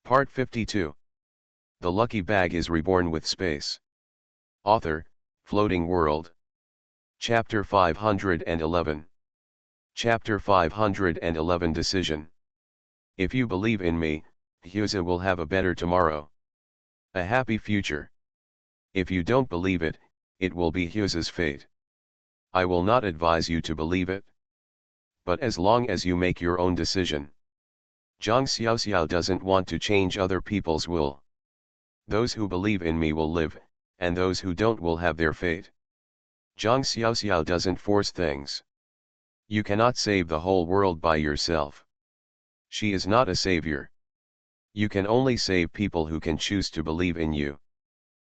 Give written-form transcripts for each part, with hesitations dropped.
Part 52. The Lucky Bag is Reborn with Space. Author, Floating World. Chapter 511. Chapter 511 Decision. If you believe in me, Hughes will have a better tomorrow. A happy future. If you don't believe it, it will be Hughes's fate. I will not advise you to believe it. But as long as you make your own decision. Zhang Xiaoxiao doesn't want to change other people's will. Those who believe in me will live, and those who don't will have their fate. Zhang Xiaoxiao doesn't force things. You cannot save the whole world by yourself. She is not a savior. You can only save people who can choose to believe in you.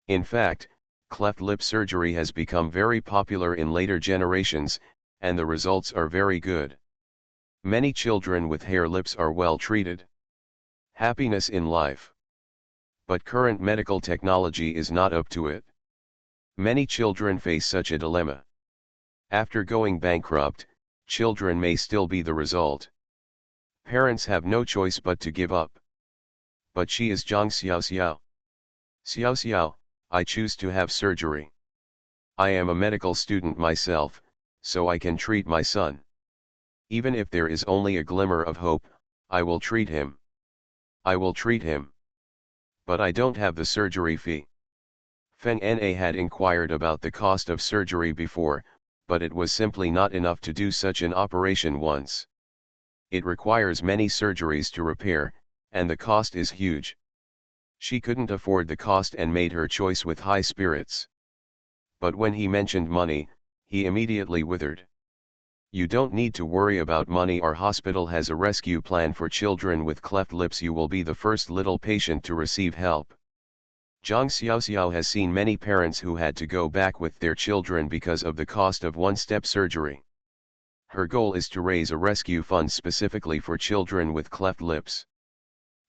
In fact, cleft lip surgery has become very popular in later generations, and the results are very good. Many children with hair lips are well treated. Happiness in life. But current medical technology is not up to it. Many children face such a dilemma. After going bankrupt, children may still be the result. Parents have no choice but to give up. But she is Zhang Xiaoxiao. Xiaoxiao, I choose to have surgery. I am a medical student myself, so I can treat my son. Even if there is only a glimmer of hope, I will treat him. I will treat him. But I don't have the surgery fee. Feng Na had inquired about the cost of surgery before, but it was simply not enough to do such an operation once. It requires many surgeries to repair, and the cost is huge. She couldn't afford the cost and made her choice with high spirits. But when he mentioned money, he immediately withered. You don't need to worry about money. Our hospital has a rescue plan for children with cleft lips. You will be the first little patient to receive help. Zhang Xiaoxiao has seen many parents who had to go back with their children because of the cost of one-step surgery. Her goal is to raise a rescue fund specifically for children with cleft lips.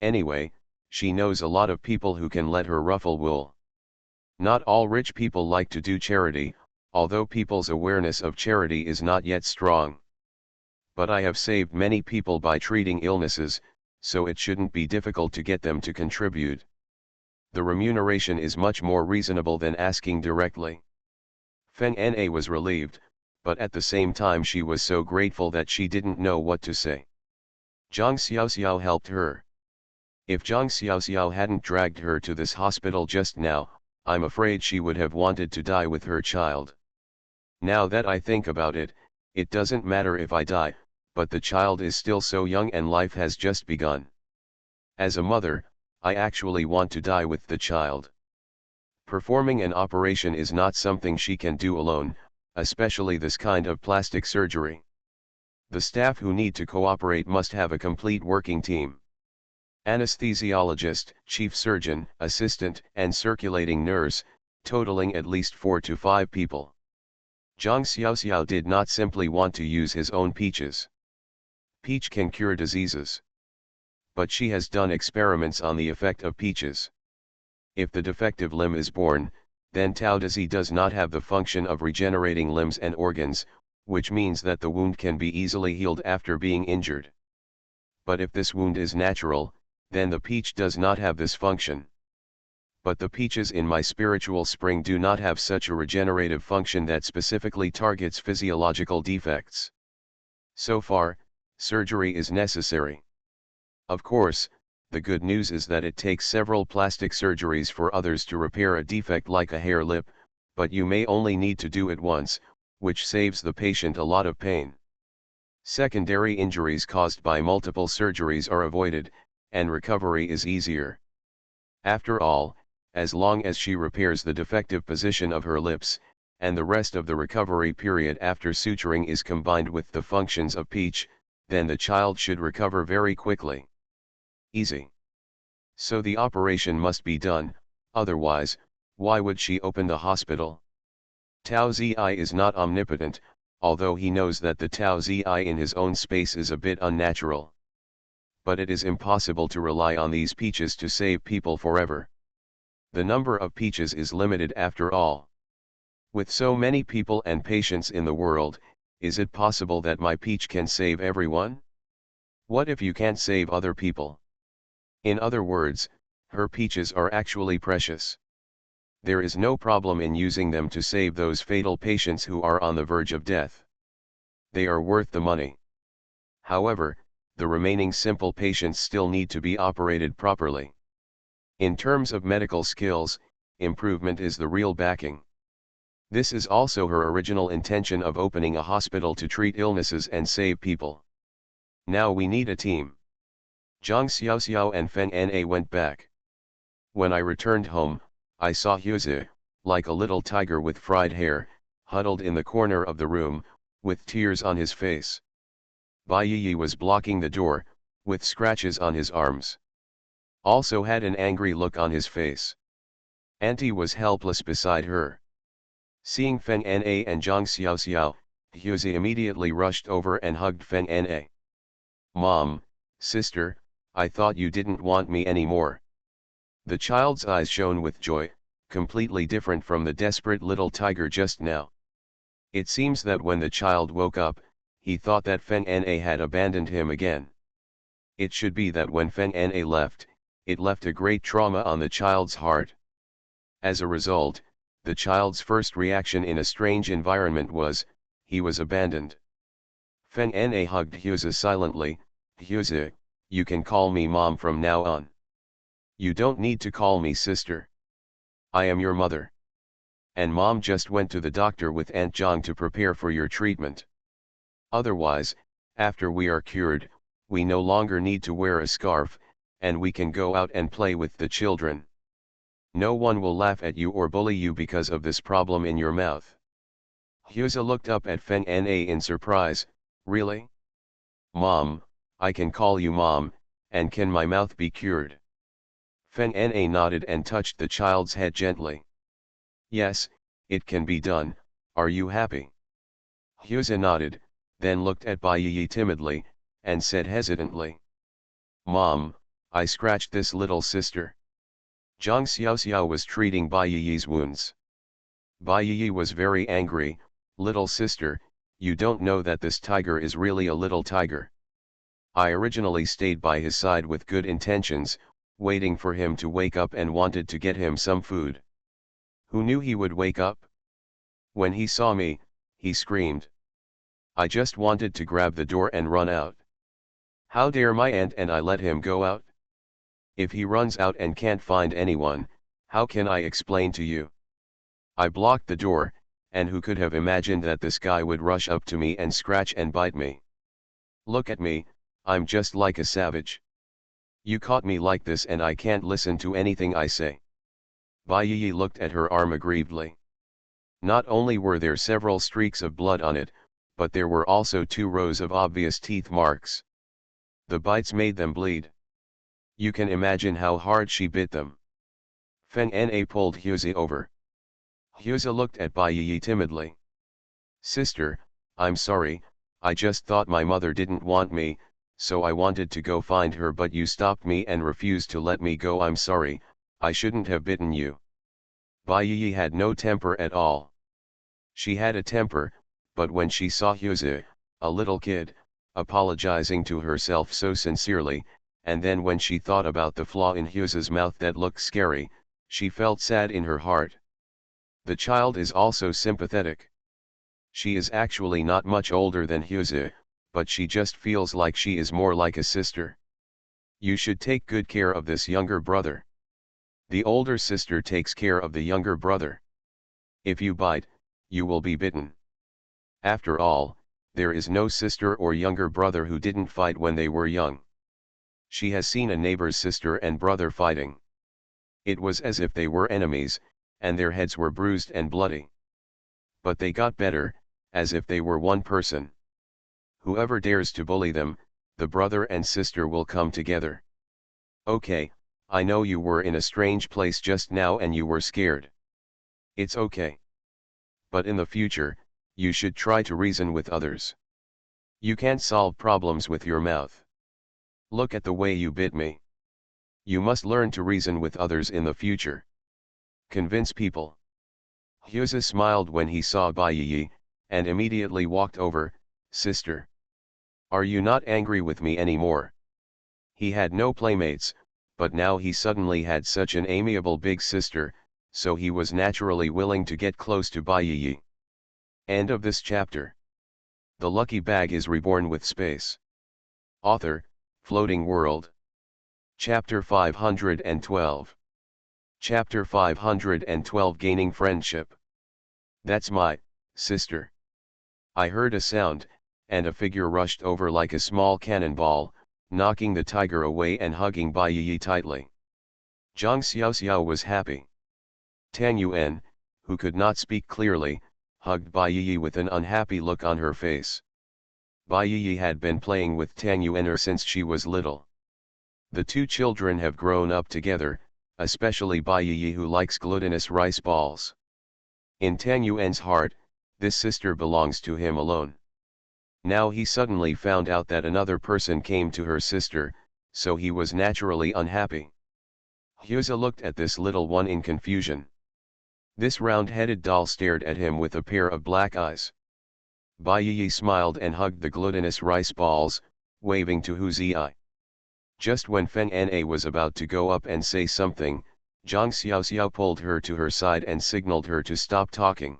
Anyway, she knows a lot of people who can let her ruffle wool. Not all rich people like to do charity, although people's awareness of charity is not yet strong. But I have saved many people by treating illnesses, so it shouldn't be difficult to get them to contribute. The remuneration is much more reasonable than asking directly. Feng Na was relieved, but at the same time she was so grateful that she didn't know what to say. Zhang Xiaoxiao helped her. If Zhang Xiaoxiao hadn't dragged her to this hospital just now, I'm afraid she would have wanted to die with her child. Now that I think about it, it doesn't matter if I die, but the child is still so young and life has just begun. As a mother, I actually want to die with the child. Performing an operation is not something she can do alone, especially this kind of plastic surgery. The staff who need to cooperate must have a complete working team. Anesthesiologist, chief surgeon, assistant, and circulating nurse, totaling at least 4 to 5 people. Zhang Xiaoxiao did not simply want to use his own peaches. Peach can cure diseases. But she has done experiments on the effect of peaches. If the defective limb is born, then Tao disease does not have the function of regenerating limbs and organs, which means that the wound can be easily healed after being injured. But if this wound is natural, then the peach does not have this function. But the peaches in my spiritual spring do not have such a regenerative function that specifically targets physiological defects. So far, surgery is necessary. Of course, the good news is that it takes several plastic surgeries for others to repair a defect like a hair lip, but you may only need to do it once, which saves the patient a lot of pain. Secondary injuries caused by multiple surgeries are avoided, and recovery is easier. After all, as long as she repairs the defective position of her lips, and the rest of the recovery period after suturing is combined with the functions of peach, then the child should recover very quickly. Easy. So the operation must be done, otherwise, why would she open the hospital? Tao Zi is not omnipotent, although he knows that the Tao Zi in his own space is a bit unnatural. But it is impossible to rely on these peaches to save people forever. The number of peaches is limited after all. With so many people and patients in the world, is it possible that my peach can save everyone? What if you can't save other people? In other words, her peaches are actually precious. There is no problem in using them to save those fatal patients who are on the verge of death. They are worth the money. However, the remaining simple patients still need to be operated properly. In terms of medical skills, improvement is the real backing. This is also her original intention of opening a hospital to treat illnesses and save people. Now we need a team. Zhang Xiaoxiao and Feng Na went back. When I returned home, I saw Huzi, like a little tiger with fried hair, huddled in the corner of the room, with tears on his face. Bai Yi was blocking the door, with scratches on his arms. Also had an angry look on his face. Auntie was helpless beside her. Seeing Feng Na and Zhang Xiaoxiao, Huzi immediately rushed over and hugged Feng Na. Mom, sister, I thought you didn't want me anymore. The child's eyes shone with joy, completely different from the desperate little tiger just now. It seems that when the child woke up, he thought that Feng Na had abandoned him again. It should be that when Feng Na left, it left a great trauma on the child's heart. As a result, the child's first reaction in a strange environment was, he was abandoned. Feng Na hugged Huzi silently. Huzi, you can call me mom from now on. You don't need to call me sister. I am your mother. And mom just went to the doctor with Aunt Zhang to prepare for your treatment. Otherwise, after we are cured, we no longer need to wear a scarf, and we can go out and play with the children. No one will laugh at you or bully you because of this problem in your mouth. Huzi looked up at Feng Na in surprise. Really? Mom, I can call you mom, and can my mouth be cured? Feng Na nodded and touched the child's head gently. Yes, it can be done. Are you happy? Huzi nodded, then looked at Bai Yi timidly, and said hesitantly. Mom, I scratched this little sister. Zhang Xiaoxiao was treating Bai Yi's wounds. Bai Yi was very angry. Little sister, you don't know that this tiger is really a little tiger. I originally stayed by his side with good intentions, waiting for him to wake up and wanted to get him some food. Who knew he would wake up? When he saw me, he screamed. I just wanted to grab the door and run out. How dare my aunt and I let him go out? If he runs out and can't find anyone, how can I explain to you? I blocked the door, and who could have imagined that this guy would rush up to me and scratch and bite me? Look at me, I'm just like a savage. You caught me like this and I can't listen to anything I say. Bai Yi looked at her arm aggrievedly. Not only were there several streaks of blood on it, but there were also 2 rows of obvious teeth marks. The bites made them bleed. You can imagine how hard she bit them. Feng Na pulled Huzi over. Huzi looked at Bai Yi timidly. Sister, I'm sorry, I just thought my mother didn't want me, so I wanted to go find her, but you stopped me and refused to let me go. I'm sorry, I shouldn't have bitten you. Bai Yi had no temper at all. She had a temper, but when she saw Huzi, a little kid, apologizing to herself so sincerely, and then when she thought about the flaw in Huzi's mouth that looked scary, she felt sad in her heart. The child is also sympathetic. She is actually not much older than Huzi, but she just feels like she is more like a sister. You should take good care of this younger brother. The older sister takes care of the younger brother. If you bite, you will be bitten. After all, there is no sister or younger brother who didn't fight when they were young. She has seen a neighbor's sister and brother fighting. It was as if they were enemies, and their heads were bruised and bloody. But they got better, as if they were one person. Whoever dares to bully them, the brother and sister will come together. Okay, I know you were in a strange place just now and you were scared. It's okay. But in the future, you should try to reason with others. You can't solve problems with your mouth. Look at the way you bit me. You must learn to reason with others in the future. Convince people. Huzi smiled when he saw Bai Yi, and immediately walked over. Sister, are you not angry with me anymore? He had no playmates, but now he suddenly had such an amiable big sister, so he was naturally willing to get close to Bai Yi. End of this chapter. The lucky bag is reborn with space. Author, Floating World. Chapter 512. Chapter 512 Gaining Friendship. That's my sister. I heard a sound, and a figure rushed over like a small cannonball, knocking the tiger away and hugging Bai Yi tightly. Zhang Xiaoxiao was happy. Tang Yuan, who could not speak clearly, hugged Bai Yi with an unhappy look on her face. Bai Yi had been playing with Tang Yuan since she was little. The two children have grown up together, especially Bai Yi who likes glutinous rice balls. In Tang Yuan's heart, this sister belongs to him alone. Now he suddenly found out that another person came to her sister, so he was naturally unhappy. Huza looked at this little one in confusion. This round-headed doll stared at him with a pair of black eyes. Bai Yi smiled and hugged the glutinous rice balls, waving to Huzi. Just when Feng Na was about to go up and say something, Zhang Xiaoxiao pulled her to her side and signaled her to stop talking.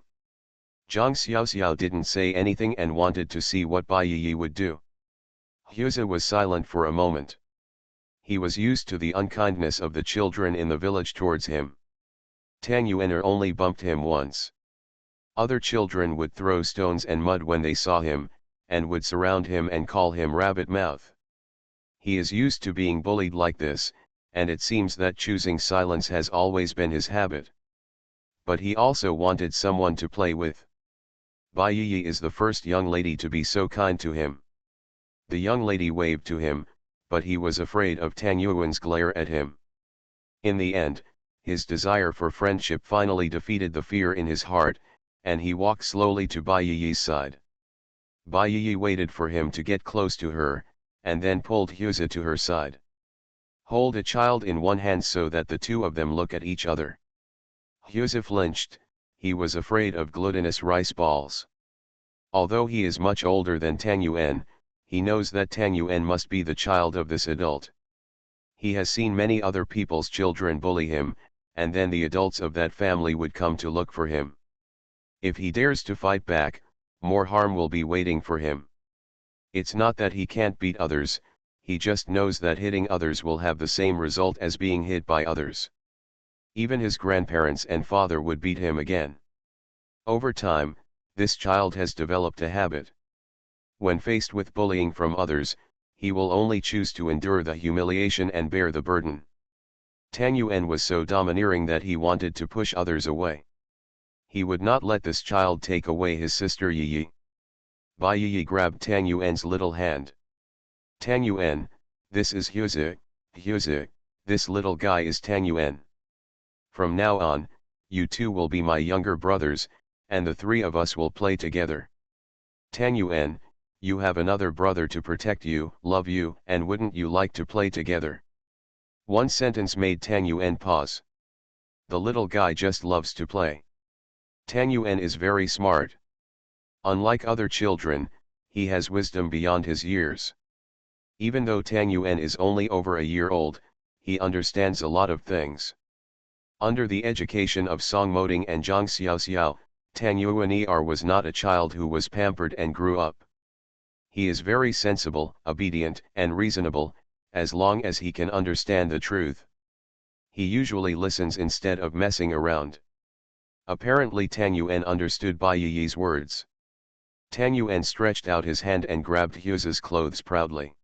Zhang Xiaoxiao didn't say anything and wanted to see what Bai Yi would do. Huza was silent for a moment. He was used to the unkindness of the children in the village towards him. Tang Yuaner only bumped him once. Other children would throw stones and mud when they saw him, and would surround him and call him rabbit mouth. He is used to being bullied like this, and it seems that choosing silence has always been his habit. But he also wanted someone to play with. Bai Yi is the first young lady to be so kind to him. The young lady waved to him, but he was afraid of Tang Yuan's glare at him. In the end, his desire for friendship finally defeated the fear in his heart, and he walked slowly to Bai Yi's side. Bai Yi waited for him to get close to her, and then pulled Huza to her side. Hold a child in one hand so that the two of them look at each other. Huza flinched, he was afraid of glutinous rice balls. Although he is much older than Tang Yuan, he knows that Tang Yuan must be the child of this adult. He has seen many other people's children bully him, and then the adults of that family would come to look for him. If he dares to fight back, more harm will be waiting for him. It's not that he can't beat others, he just knows that hitting others will have the same result as being hit by others. Even his grandparents and father would beat him again. Over time, this child has developed a habit. When faced with bullying from others, he will only choose to endure the humiliation and bear the burden. Tang Yuan was so domineering that he wanted to push others away. He would not let this child take away his sister Yi. Bai Yi grabbed Tang Yuan's little hand. Tang Yuan, this is Huza, Huza, this little guy is Tang Yuan. From now on, you two will be my younger brothers, and the three of us will play together. Tang Yuan, you have another brother to protect you, love you, and wouldn't you like to play together? One sentence made Tang Yuan pause. The little guy just loves to play. Tang Yuan is very smart. Unlike other children, he has wisdom beyond his years. Even though Tang Yuan is only over a year old, he understands a lot of things. Under the education of Song Moding and Zhang Xiaoxiao, Tang Yuan was not a child who was pampered and grew up. He is very sensible, obedient, and reasonable, as long as he can understand the truth. He usually listens instead of messing around. Apparently Tang Yuan understood Bai Yi's words. Tang Yuan stretched out his hand and grabbed Huza's clothes proudly.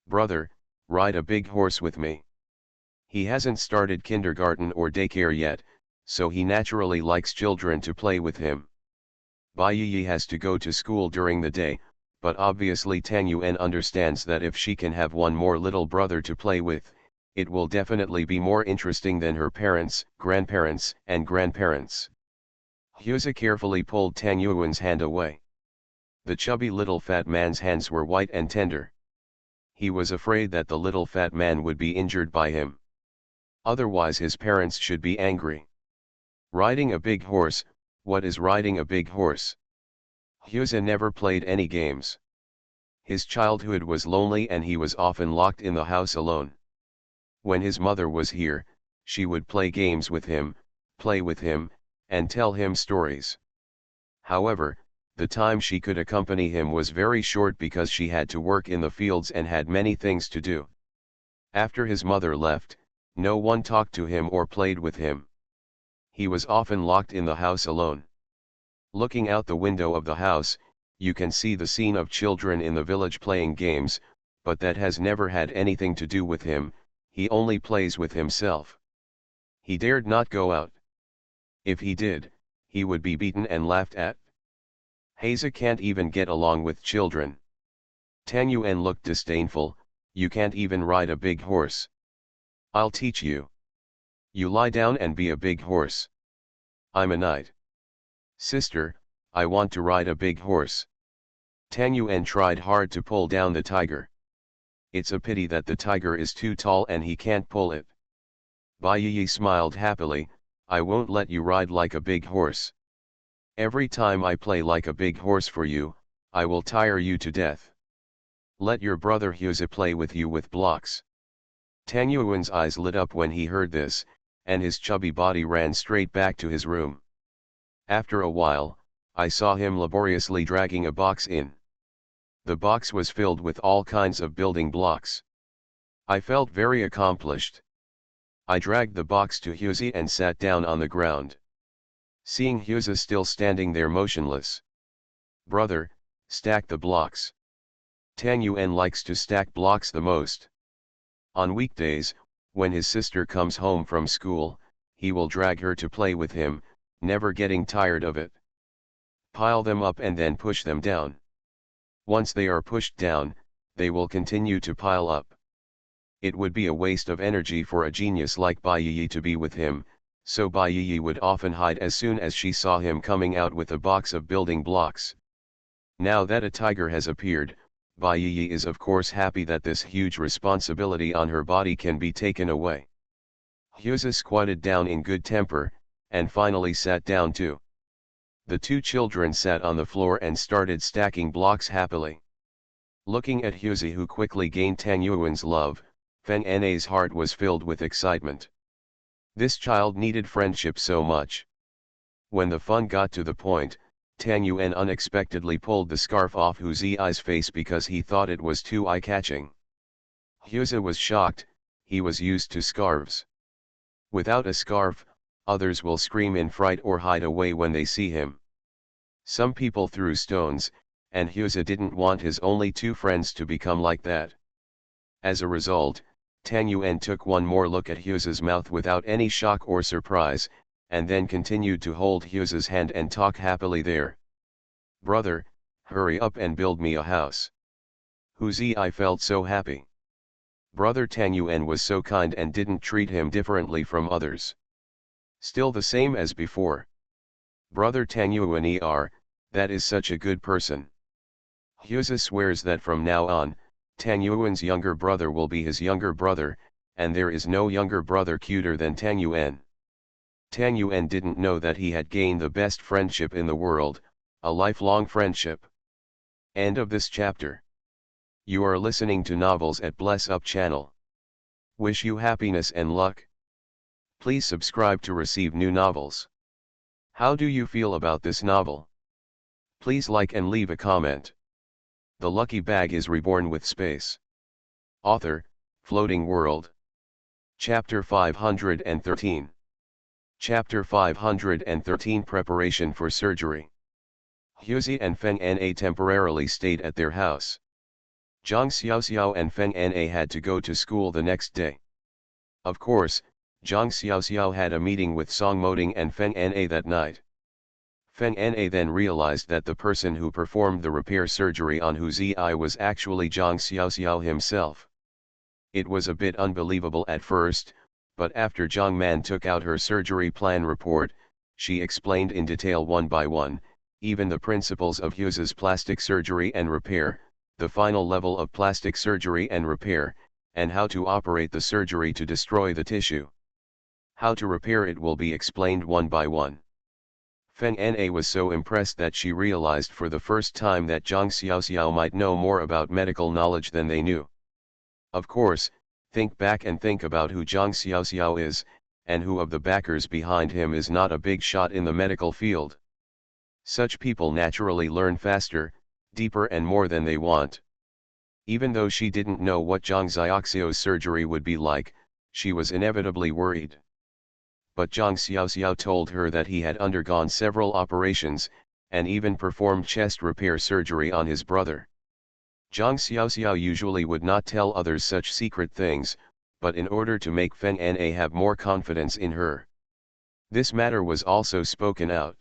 Brother, ride a big horse with me. He hasn't started kindergarten or daycare yet, so he naturally likes children to play with him. Bai Yi has to go to school during the day, but obviously Tang Yuan understands that if she can have one more little brother to play with, it will definitely be more interesting than her parents, grandparents, and grandparents. Huza carefully pulled Tang Yuan's hand away. The chubby little fat man's hands were white and tender. He was afraid that the little fat man would be injured by him. Otherwise his parents should be angry. Riding a big horse, what is riding a big horse? Huza never played any games. His childhood was lonely and he was often locked in the house alone. When his mother was here, she would play games with him, play with him, and tell him stories. However, the time she could accompany him was very short because she had to work in the fields and had many things to do. After his mother left, no one talked to him or played with him. He was often locked in the house alone. Looking out the window of the house, you can see the scene of children in the village playing games, but that has never had anything to do with him. He only plays with himself. He dared not go out. If he did, he would be beaten and laughed at. Haza can't even get along with children. Tang Yuan looked disdainful. You can't even ride a big horse. I'll teach you. You lie down and be a big horse. I'm a knight. Sister, I want to ride a big horse. Tang Yuan tried hard to pull down the tiger. It's a pity that the tiger is too tall and he can't pull it. Bai Yi smiled happily. I won't let you ride like a big horse. Every time I play like a big horse for you, I will tire you to death. Let your brother Huza play with you with blocks. Tang Yuan's eyes lit up when he heard this, and his chubby body ran straight back to his room. After a while, I saw him laboriously dragging a box in. The box was filled with all kinds of building blocks. I felt very accomplished. I dragged the box to Huzi and sat down on the ground. Seeing Huza still standing there motionless. Brother, stack the blocks. Tang Yuan likes to stack blocks the most. On weekdays, when his sister comes home from school, he will drag her to play with him, never getting tired of it. Pile them up and then push them down. Once they are pushed down, they will continue to pile up. It would be a waste of energy for a genius like Bai Yi to be with him, so Bai Yi would often hide as soon as she saw him coming out with a box of building blocks. Now that a tiger has appeared, Bai Yi is of course happy that this huge responsibility on her body can be taken away. Huza squatted down in good temper, and finally sat down too. The two children sat on the floor and started stacking blocks happily. Looking at Huzi, who quickly gained Tang Yuan's love, Feng Na's heart was filled with excitement. This child needed friendship so much. When the fun got to the point, Tang Yuan unexpectedly pulled the scarf off Huzi's face because he thought it was too eye-catching. Huzi was shocked. He was used to scarves. Without a scarf, others will scream in fright or hide away when they see him. Some people threw stones, and Huzi didn't want his only two friends to become like that. As a result, Tang Yuan took one more look at Huzi's mouth without any shock or surprise, and then continued to hold Huzi's hand and talk happily there. Brother, hurry up and build me a house. Huzi, I felt so happy. Brother Tang Yuan was so kind and didn't treat him differently from others. Still the same as before. Brother Tang Yuan, that is such a good person. Huzi swears that from now on, Tang Yuan's younger brother will be his younger brother, and there is no younger brother cuter than Tang Yuan. Tang Yuan didn't know that he had gained the best friendship in the world, a lifelong friendship. End of this chapter. You are listening to Novels at Bless Up channel. Wish you happiness and luck. Please subscribe to receive new novels. How do you feel about this novel? Please like and leave a comment. The Lucky Bag is reborn with space. Author, Floating World. Chapter 513. Chapter 513 Preparation for Surgery. Huzi and Feng Na temporarily stayed at their house. Zhang Xiaoxiao and Feng Na had to go to school the next day. Of course, Zhang Xiaoxiao had a meeting with Song Moding and Feng Na that night. Feng Na then realized that the person who performed the repair surgery on Hu Ziyi was actually Zhang Xiaoxiao himself. It was a bit unbelievable at first, but after Zhang Man took out her surgery plan report, she explained in detail one by one, even the principles of Hu's plastic surgery and repair, the final level of plastic surgery and repair, and how to operate the surgery to destroy the tissue. How to repair it will be explained one by one. Feng Na was so impressed that she realized for the first time that Zhang Xiaoxiao might know more about medical knowledge than they knew. Of course, Think back and think about who Zhang Xiaoxiao is, and who of the backers behind him is not a big shot in the medical field. Such people naturally learn faster, deeper and more than they want. Even though she didn't know what Zhang Xiaoxiao's surgery would be like, she was inevitably worried. But Zhang Xiaoxiao told her that he had undergone several operations, and even performed chest repair surgery on his brother. Zhang Xiaoxiao usually would not tell others such secret things, but in order to make Feng Na have more confidence in her, this matter was also spoken out.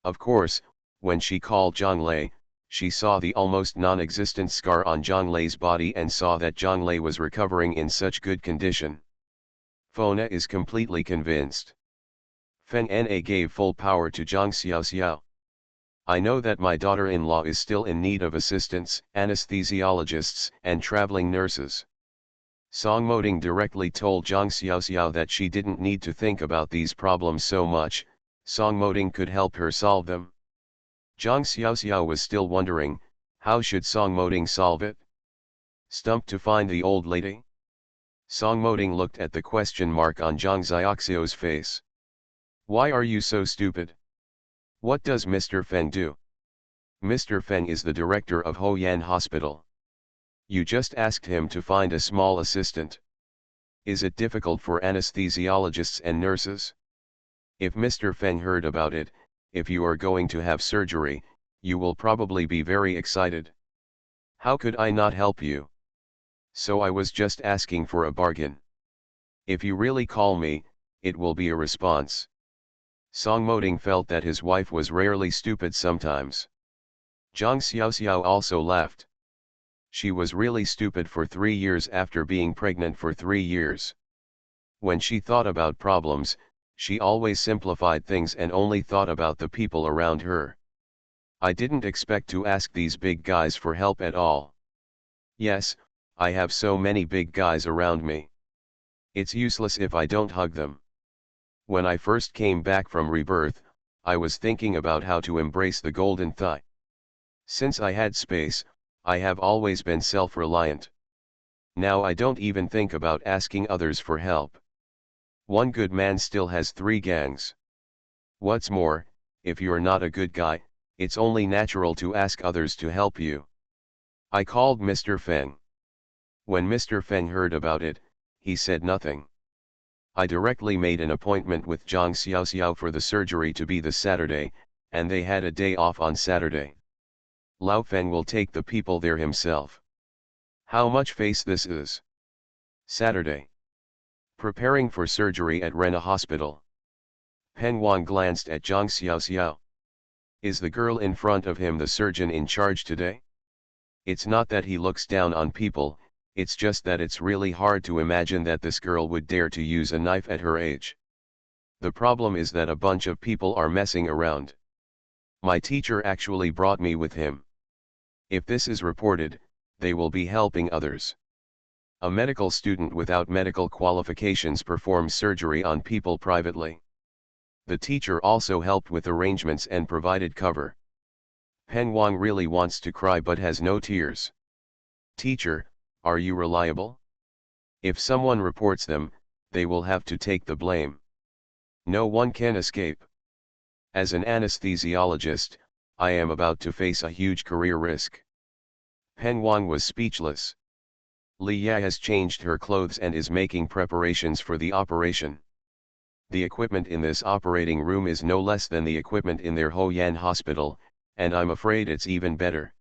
Of course, when she called Zhang Lei, she saw the almost non-existent scar on Zhang Lei's body and saw that Zhang Lei was recovering in such good condition. Fona is completely convinced. Feng Na gave full power to Zhang Xiaoxiao. I know that my daughter-in-law is still in need of assistants, anesthesiologists, and traveling nurses. Song Moding directly told Zhang Xiaoxiao that she didn't need to think about these problems so much, Song Moding could help her solve them. Zhang Xiaoxiao was still wondering, how should Song Moding solve it? Stumped to find the old lady? Song Moding looked at the question mark on Zhang Xiaoxiao's face. Why are you so stupid? What does Mr. Feng do? Mr. Feng is the director of Hoyan Hospital. You just asked him to find a small assistant. Is it difficult for anesthesiologists and nurses? If Mr. Feng heard about it, if you are going to have surgery, you will probably be very excited. How could I not help you? So I was just asking for a bargain. If you really call me, it will be a response. Song Moding felt that his wife was rarely stupid sometimes. Zhang Xiaoxiao also laughed. She was really stupid for 3 years after being pregnant for 3 years. When she thought about problems, she always simplified things and only thought about the people around her. I didn't expect to ask these big guys for help at all. Yes, I have so many big guys around me. It's useless if I don't hug them. When I first came back from Rebirth, I was thinking about how to embrace the golden thigh. Since I had space, I have always been self-reliant. Now I don't even think about asking others for help. One good man still has 3 gangs. What's more, if you're not a good guy, it's only natural to ask others to help you. I called Mr. Feng. When Mr. Feng heard about it, he said nothing. I directly made an appointment with Zhang Xiaoxiao for the surgery to be this Saturday, and they had a day off on Saturday. Lao Feng will take the people there himself. How much face this is? Saturday. Preparing for surgery at Rena Hospital. Peng Wang glanced at Zhang Xiaoxiao. Is the girl in front of him the surgeon in charge today? It's not that he looks down on people, it's just that it's really hard to imagine that this girl would dare to use a knife at her age. The problem is that a bunch of people are messing around. My teacher actually brought me with him. If this is reported, they will be helping others. A medical student without medical qualifications performs surgery on people privately. The teacher also helped with arrangements and provided cover. Peng Wang really wants to cry but has no tears. Teacher, are you reliable? If someone reports them, they will have to take the blame. No one can escape. As an anesthesiologist, I am about to face a huge career risk. Peng Wang was speechless. Li Ya has changed her clothes and is making preparations for the operation. The equipment in this operating room is no less than the equipment in their Hoyan hospital, and I'm afraid it's even better.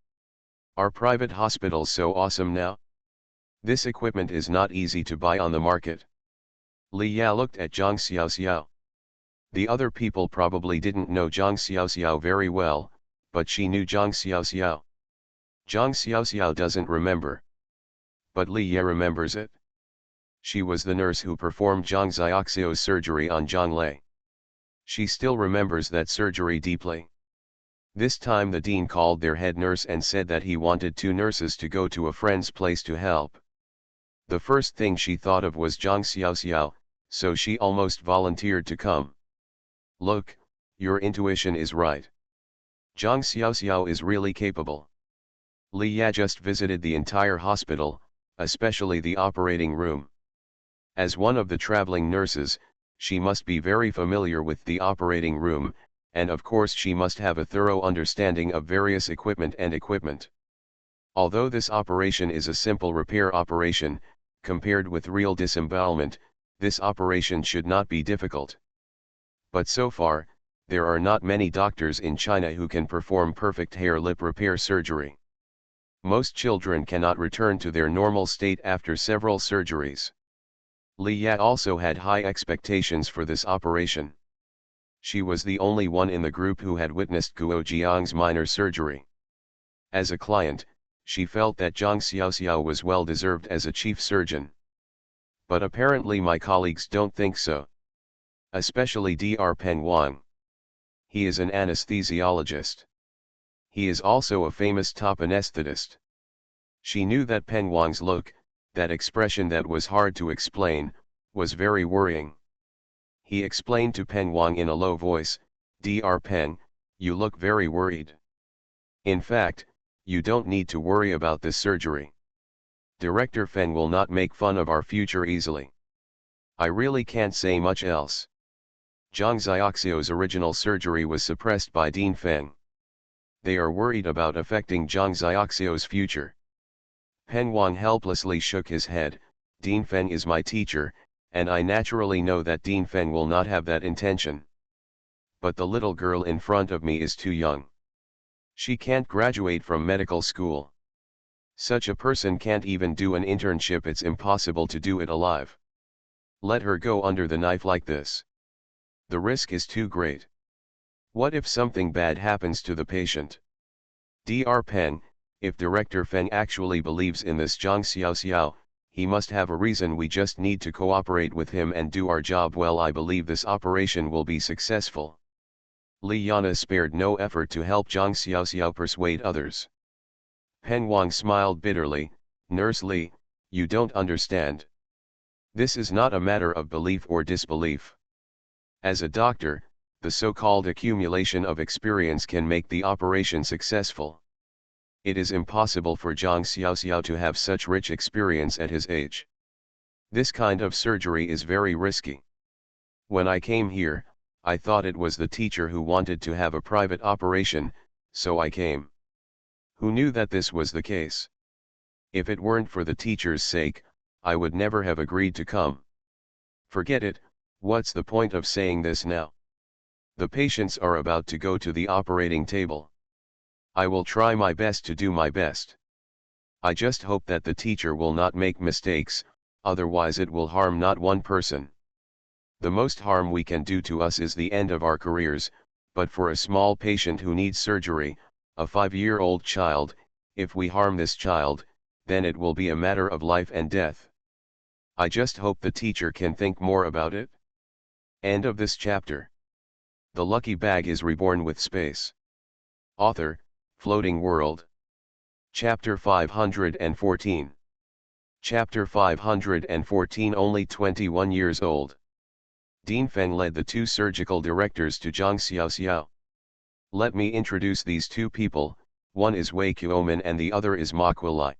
Are private hospitals so awesome now? This equipment is not easy to buy on the market. Li Ya looked at Zhang Xiaoxiao. The other people probably didn't know Zhang Xiaoxiao very well, but she knew Zhang Xiaoxiao. Zhang Xiaoxiao doesn't remember. But Li Ya remembers it. She was the nurse who performed Zhang Xiaoxiao's surgery on Zhang Lei. She still remembers that surgery deeply. This time the dean called their head nurse and said that he wanted 2 nurses to go to a friend's place to help. The first thing she thought of was Zhang Xiaoxiao, so she almost volunteered to come. Look, your intuition is right. Zhang Xiaoxiao is really capable. Li Ya just visited the entire hospital, especially the operating room. As one of the traveling nurses, she must be very familiar with the operating room, and of course she must have a thorough understanding of various equipment. Although this operation is a simple repair operation, compared with real disembowelment, this operation should not be difficult. But so far, there are not many doctors in China who can perform perfect hair-lip repair surgery. Most children cannot return to their normal state after several surgeries. Li Ya also had high expectations for this operation. She was the only one in the group who had witnessed Guo Jiang's minor surgery. As a client, she felt that Zhang Xiaoxiao was well deserved as a chief surgeon. But apparently my colleagues don't think so. Especially Dr. Peng Wang. He is an anesthesiologist. He is also a famous top anesthetist. She knew that Peng Wang's look, that expression that was hard to explain, was very worrying. He explained to Peng Wang in a low voice, "Dr. Peng, you look very worried. In fact, you don't need to worry about this surgery. Director Feng will not make fun of our future easily. I really can't say much else." Zhang Xiaoxiao's original surgery was suppressed by Dean Feng. They are worried about affecting Zhang Xiaoxiao's future. Peng Wang helplessly shook his head. "Dean Feng is my teacher, and I naturally know that Dean Feng will not have that intention. But the little girl in front of me is too young. She can't graduate from medical school. Such a person can't even do an internship. It's impossible to do it alive. Let her go under the knife like this. The risk is too great. What if something bad happens to the patient? Dr. Peng, if Director Feng actually believes in this Zhang Xiaoxiao, he must have a reason. We just need to cooperate with him and do our job well. I believe this operation will be successful." Li Yana spared no effort to help Zhang Xiaoxiao persuade others. Peng Wang smiled bitterly. "Nurse Li, you don't understand. This is not a matter of belief or disbelief. As a doctor, the so-called accumulation of experience can make the operation successful. It is impossible for Zhang Xiaoxiao to have such rich experience at his age. This kind of surgery is very risky. When I came here, I thought it was the teacher who wanted to have a private operation, so I came. Who knew that this was the case? If it weren't for the teacher's sake, I would never have agreed to come. Forget it, what's the point of saying this now? The patients are about to go to the operating table. I will try my best to do my best. I just hope that the teacher will not make mistakes, otherwise it will harm not one person. The most harm we can do to us is the end of our careers, but for a small patient who needs surgery, a 5-year-old child, if we harm this child, then it will be a matter of life and death. I just hope the teacher can think more about it." End of this chapter. The lucky bag is reborn with space. Author, Floating World. Chapter 514. Chapter 514. Only 21 years old. Dean Feng led the two surgical directors to Zhang Xiaoxiao. "Let me introduce these two people, one is Wei Qiuomen and the other is Ma Quilai.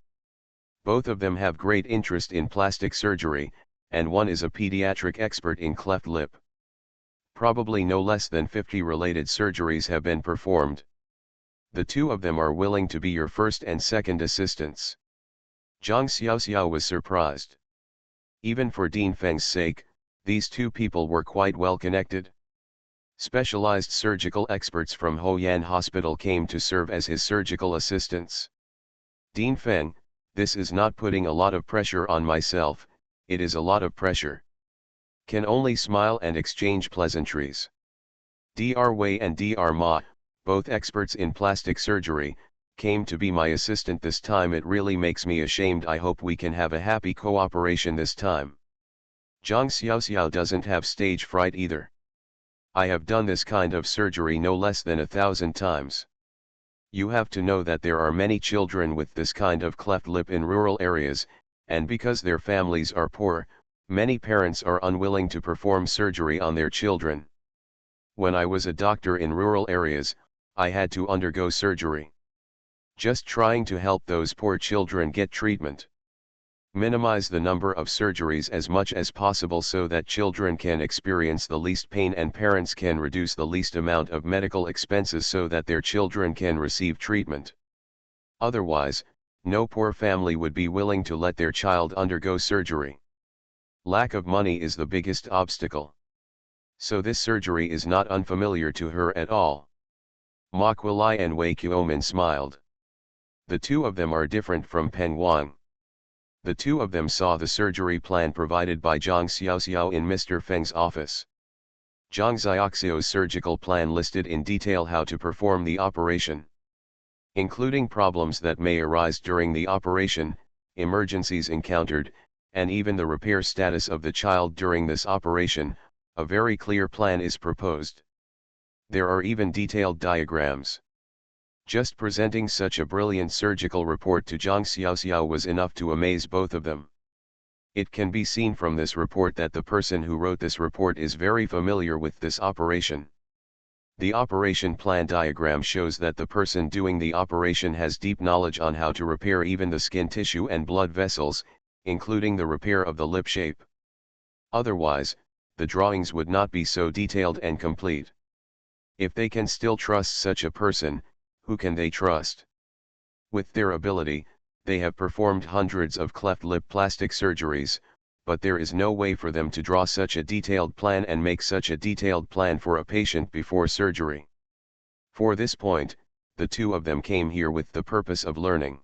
Both of them have great interest in plastic surgery, and one is a pediatric expert in cleft lip. Probably no less than 50 related surgeries have been performed. The two of them are willing to be your first and second assistants." Zhang Xiaoxiao was surprised. Even for Dean Feng's sake, these two people were quite well connected. Specialized surgical experts from Hoyan Hospital came to serve as his surgical assistants. "Dean Feng, this is not putting a lot of pressure on myself, it is a lot of pressure. Can only smile and exchange pleasantries. Dr. Wei and Dr. Ma, both experts in plastic surgery, came to be my assistant this time. It really makes me ashamed. I hope we can have a happy cooperation this time." Zhang Xiaoxiao doesn't have stage fright either. "I have done this kind of surgery no less than 1,000 times. You have to know that there are many children with this kind of cleft lip in rural areas, and because their families are poor, many parents are unwilling to perform surgery on their children. When I was a doctor in rural areas, I had to undergo surgery. Just trying to help those poor children get treatment. Minimize the number of surgeries as much as possible so that children can experience the least pain and parents can reduce the least amount of medical expenses so that their children can receive treatment. Otherwise, no poor family would be willing to let their child undergo surgery. Lack of money is the biggest obstacle. So this surgery is not unfamiliar to her at all. Ma Kuilai and Wei Kuomin smiled. The two of them are different from Peng Wang. The two of them saw the surgery plan provided by Zhang Xiaoxiao in Mr. Feng's office. Zhang Xiaoxiao's surgical plan listed in detail how to perform the operation, including problems that may arise during the operation, emergencies encountered, and even the repair status of the child during this operation. A very clear plan is proposed. There are even detailed diagrams. Just presenting such a brilliant surgical report to Zhang Xiaoxiao was enough to amaze both of them. It can be seen from this report that the person who wrote this report is very familiar with this operation. The operation plan diagram shows that the person doing the operation has deep knowledge on how to repair even the skin tissue and blood vessels, including the repair of the lip shape. Otherwise, the drawings would not be so detailed and complete. If they can still trust such a person, who can they trust? With their ability, they have performed hundreds of cleft lip plastic surgeries, but there is no way for them to draw such a detailed plan and make such a detailed plan for a patient before surgery. For this point, the two of them came here with the purpose of learning.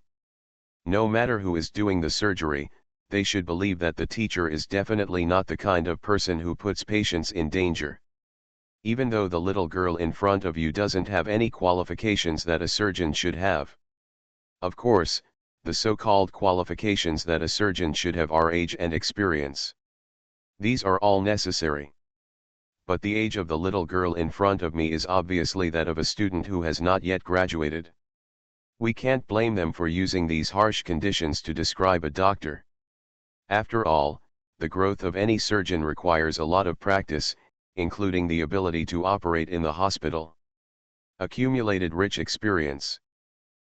No matter who is doing the surgery, they should believe that the teacher is definitely not the kind of person who puts patients in danger. Even though the little girl in front of you doesn't have any qualifications that a surgeon should have. Of course, the so-called qualifications that a surgeon should have are age and experience. These are all necessary. But the age of the little girl in front of me is obviously that of a student who has not yet graduated. We can't blame them for using these harsh conditions to describe a doctor. After all, the growth of any surgeon requires a lot of practice, including the ability to operate in the hospital. Accumulated rich experience.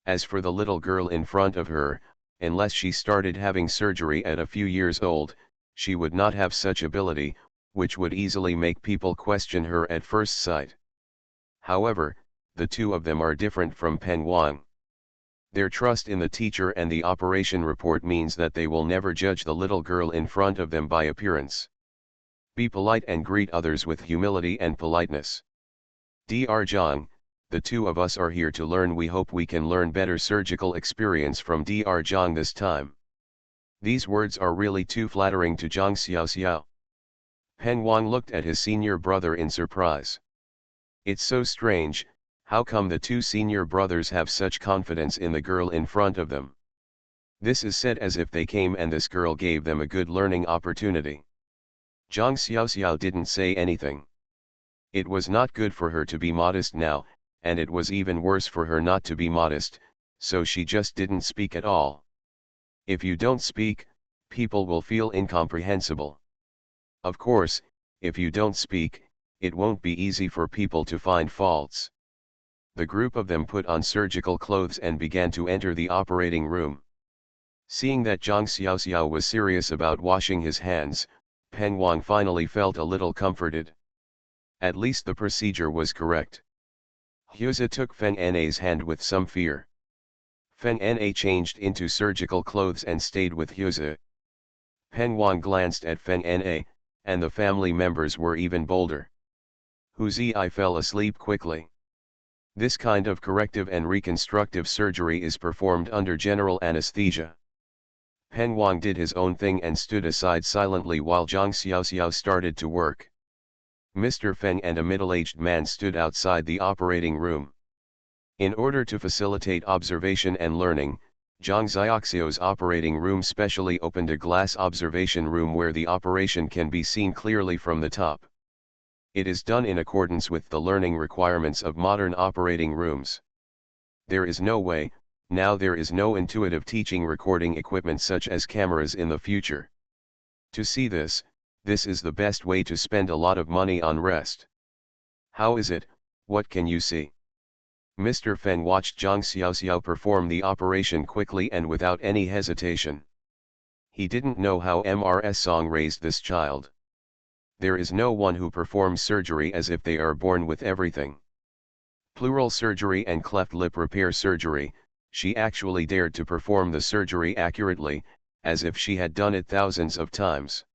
As for the little girl in front of her, unless she started having surgery at a few years old, she would not have such ability, which would easily make people question her at first sight. However, the two of them are different from Peng Wang. Their trust in the teacher and the operation report means that they will never judge the little girl in front of them by appearance. Be polite and greet others with humility and politeness. Dr. Zhang, the two of us are here to learn. We hope we can learn better surgical experience from Dr. Zhang this time. These words are really too flattering to Zhang Xiaoxiao. Peng Wang looked at his senior brother in surprise. It's so strange, how come the two senior brothers have such confidence in the girl in front of them? This is said as if they came and this girl gave them a good learning opportunity. Zhang Xiaoxiao didn't say anything. It was not good for her to be modest now, and it was even worse for her not to be modest, so she just didn't speak at all. If you don't speak, people will feel incomprehensible. Of course, if you don't speak, it won't be easy for people to find faults. The group of them put on surgical clothes and began to enter the operating room. Seeing that Zhang Xiaoxiao was serious about washing his hands, Peng Wang finally felt a little comforted. At least the procedure was correct. Huza took Feng Na's hand with some fear. Feng Na changed into surgical clothes and stayed with Huza. Peng Wang glanced at Feng Na, and the family members were even bolder. Huzi fell asleep quickly. This kind of corrective and reconstructive surgery is performed under general anesthesia. Peng Wang did his own thing and stood aside silently while Zhang Xiaoxiao started to work. Mr. Feng and a middle-aged man stood outside the operating room. In order to facilitate observation and learning, Zhang Xiaoxiao's operating room specially opened a glass observation room where the operation can be seen clearly from the top. It is done in accordance with the learning requirements of modern operating rooms. There is no way, now there is no intuitive teaching recording equipment such as cameras in the future. To see this is the best way to spend a lot of money on rest. How is it, what can you see? Mr. Feng watched Zhang Xiaoxiao perform the operation quickly and without any hesitation. He didn't know how Mrs. Song raised this child. There is no one who performs surgery as if they are born with everything. Pleural surgery and cleft lip repair surgery, she actually dared to perform the surgery accurately, as if she had done it thousands of times.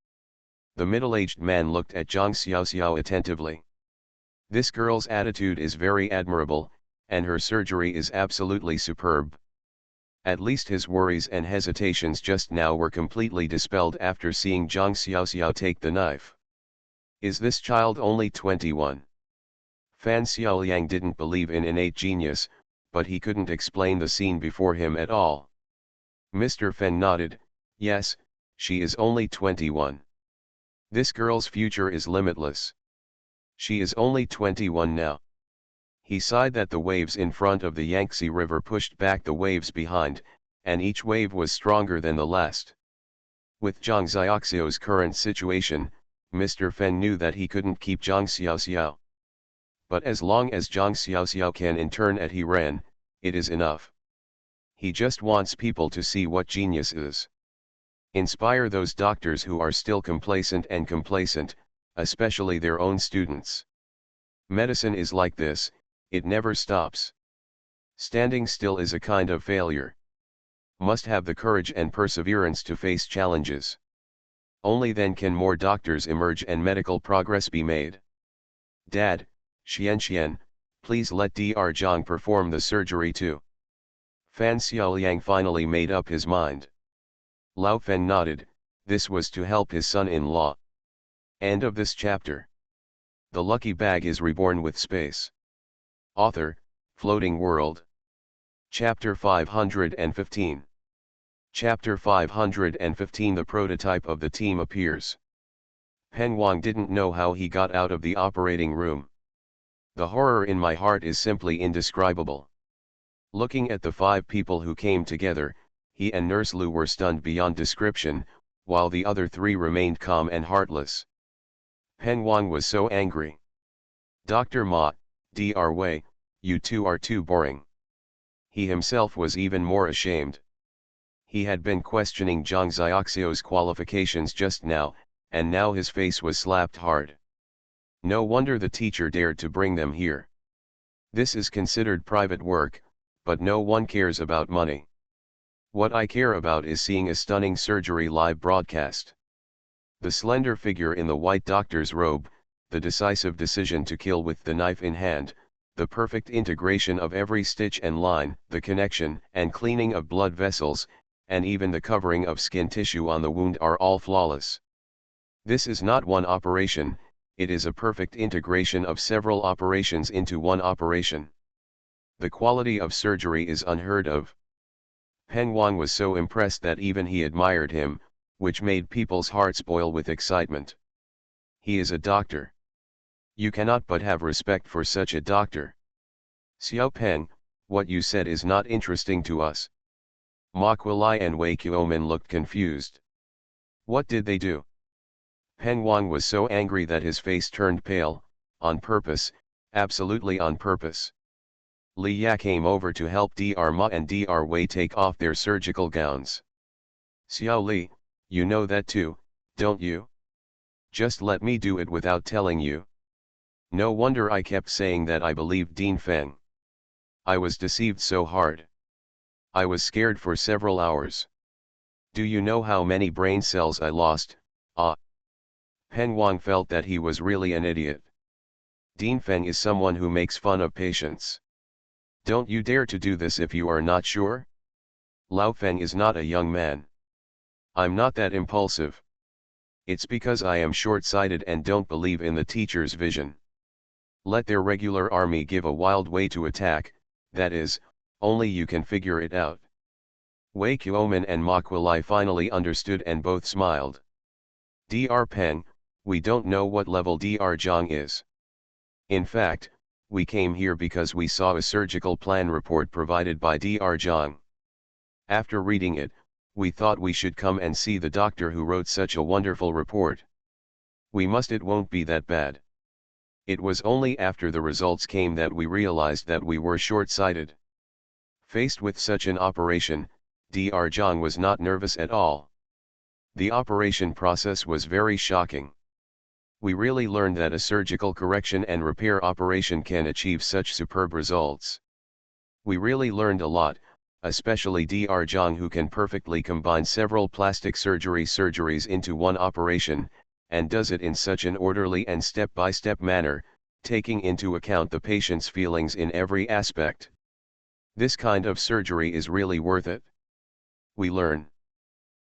The middle-aged man looked at Zhang Xiaoxiao attentively. This girl's attitude is very admirable, and her surgery is absolutely superb. At least his worries and hesitations just now were completely dispelled after seeing Zhang Xiaoxiao take the knife. Is this child only 21? Fan Xiaoliang didn't believe in innate genius, but he couldn't explain the scene before him at all. Mr. Fen nodded, yes, she is only 21. This girl's future is limitless. She is only 21 now. He sighed that the waves in front of the Yangtze River pushed back the waves behind, and each wave was stronger than the last. With Zhang Xiaoxiao's current situation, Mr. Fen knew that he couldn't keep Zhang Xiaoxiao. But as long as Zhang Xiaoxiao can intern at Heran, it is enough. He just wants people to see what genius is. Inspire those doctors who are still complacent, especially their own students. Medicine is like this, it never stops. Standing still is a kind of failure. Must have the courage and perseverance to face challenges. Only then can more doctors emerge and medical progress be made. Dad, Xian, please let Dr. Zhang perform the surgery too. Fan Xiaoliang finally made up his mind. Lao Fen nodded, this was to help his son-in-law. End of this chapter. The lucky bag is reborn with space. Author, Floating World. Chapter 515. Chapter 515. The prototype of the team appears. Peng Wang didn't know how he got out of the operating room. The horror in my heart is simply indescribable. Looking at the 5 people who came together, he and Nurse Lu were stunned beyond description, while the other 3 remained calm and heartless. Peng Wang was so angry. Dr. Ma, Dr. Wei, you two are too boring. He himself was even more ashamed. He had been questioning Zhang Xiaoxiao's qualifications just now, and now his face was slapped hard. No wonder the teacher dared to bring them here. This is considered private work, but no one cares about money. What I care about is seeing a stunning surgery live broadcast. The slender figure in the white doctor's robe, the decisive decision to kill with the knife in hand, the perfect integration of every stitch and line, the connection and cleaning of blood vessels, and even the covering of skin tissue on the wound are all flawless. This is not one operation, it is a perfect integration of several operations into one operation. The quality of surgery is unheard of. Peng Wang was so impressed that even he admired him, which made people's hearts boil with excitement. He is a doctor. You cannot but have respect for such a doctor. Xiao Peng, what you said is not interesting to us. Ma Kuilai and Wei Qiuomin looked confused. What did they do? Peng Wang was so angry that his face turned pale, on purpose, absolutely on purpose. Li Ya came over to help Dr. Ma and Dr. Wei take off their surgical gowns. Xiao Li, you know that too, don't you? Just let me do it without telling you. No wonder I kept saying that I believed Dean Feng. I was deceived so hard. I was scared for several hours. Do you know how many brain cells I lost? Peng Wang felt that he was really an idiot. Dean Feng is someone who makes fun of patients. Don't you dare to do this if you are not sure? Lao Feng is not a young man. I'm not that impulsive. It's because I am short-sighted and don't believe in the teacher's vision. Let their regular army give a wild way to attack, that is, only you can figure it out. Wei Qiuomin and Ma Kuilai finally understood and both smiled. Dr. Peng, we don't know what level Dr. Zhang is. In fact, we came here because we saw a surgical plan report provided by Dr. Zhang. After reading it, we thought we should come and see the doctor who wrote such a wonderful report. It won't be that bad. It was only after the results came that we realized that we were short-sighted. Faced with such an operation, Dr. Zhang was not nervous at all. The operation process was very shocking. We really learned that a surgical correction and repair operation can achieve such superb results. We really learned a lot, especially Dr. Zhang, who can perfectly combine several plastic surgeries into one operation, and does it in such an orderly and step-by-step manner, taking into account the patient's feelings in every aspect. This kind of surgery is really worth it. We learn.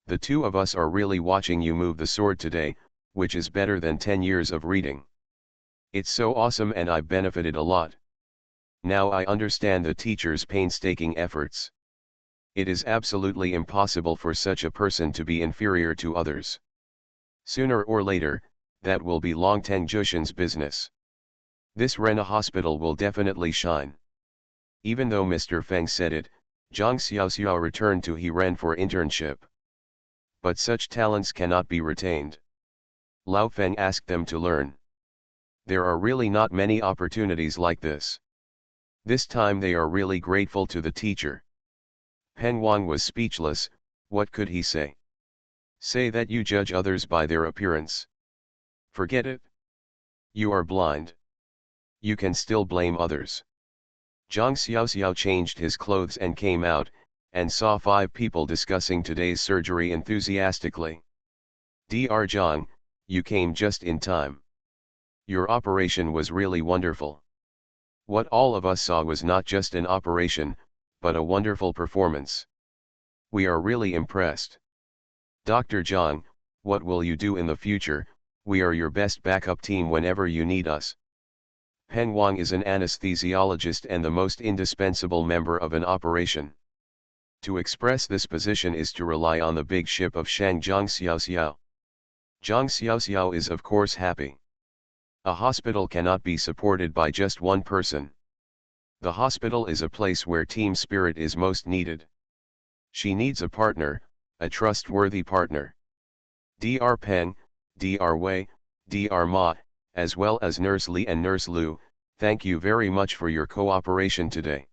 The two of us are really watching you move the sword today, which is better than 10 years of reading. It's so awesome and I benefited a lot. Now I understand the teacher's painstaking efforts. It is absolutely impossible for such a person to be inferior to others. Sooner or later, that will be Long Teng Jushin's business. This Rena hospital will definitely shine. Even though Mr. Feng said it, Zhang Xiaoxiao returned to Heran for internship. But such talents cannot be retained. Lao Feng asked them to learn. There are really not many opportunities like this. This time they are really grateful to the teacher. Peng Wang was speechless. What could he say? Say that you judge others by their appearance. Forget it. You are blind. You can still blame others. Zhang Xiaoxiao changed his clothes and came out, and saw 5 people discussing today's surgery enthusiastically. Dr. Zhang, you came just in time. Your operation was really wonderful. What all of us saw was not just an operation, but a wonderful performance. We are really impressed. Dr. Zhang, what will you do in the future? We are your best backup team whenever you need us. Peng Wang is an anesthesiologist and the most indispensable member of an operation. To express this position is to rely on the big ship of Shang Zhang Xiaoxiao. Zhang Xiaoxiao is of course happy. A hospital cannot be supported by just one person. The hospital is a place where team spirit is most needed. She needs a partner, a trustworthy partner. Dr. Peng, Dr. Wei, Dr. Ma, as well as Nurse Li and Nurse Lu, thank you very much for your cooperation today.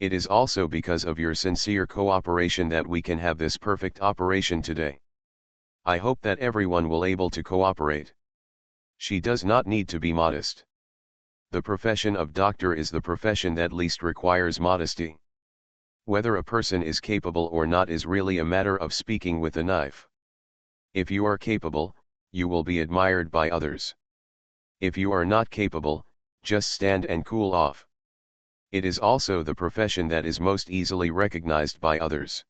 It is also because of your sincere cooperation that we can have this perfect operation today. I hope that everyone will able to cooperate. She does not need to be modest. The profession of doctor is the profession that least requires modesty. Whether a person is capable or not is really a matter of speaking with a knife. If you are capable, you will be admired by others. If you are not capable, just stand and cool off. It is also the profession that is most easily recognized by others.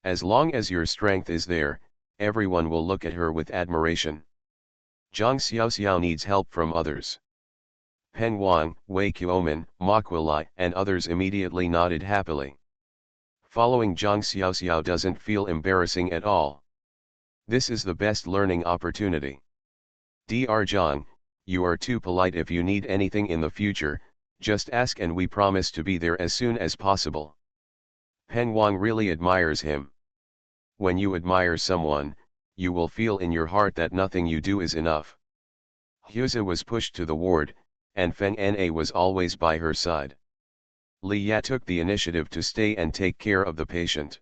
As long as your strength is there, everyone will look at her with admiration. Zhang Xiaoxiao needs help from others. Peng Wang, Wei Qiumen, Ma Quilai, and others immediately nodded happily. Following Zhang Xiaoxiao doesn't feel embarrassing at all. This is the best learning opportunity. Dr. Zhang, you are too polite. If you need anything in the future, just ask and we promise to be there as soon as possible. Peng Wang really admires him. When you admire someone, you will feel in your heart that nothing you do is enough. Huza was pushed to the ward, and Feng Na was always by her side. Li Ya took the initiative to stay and take care of the patient.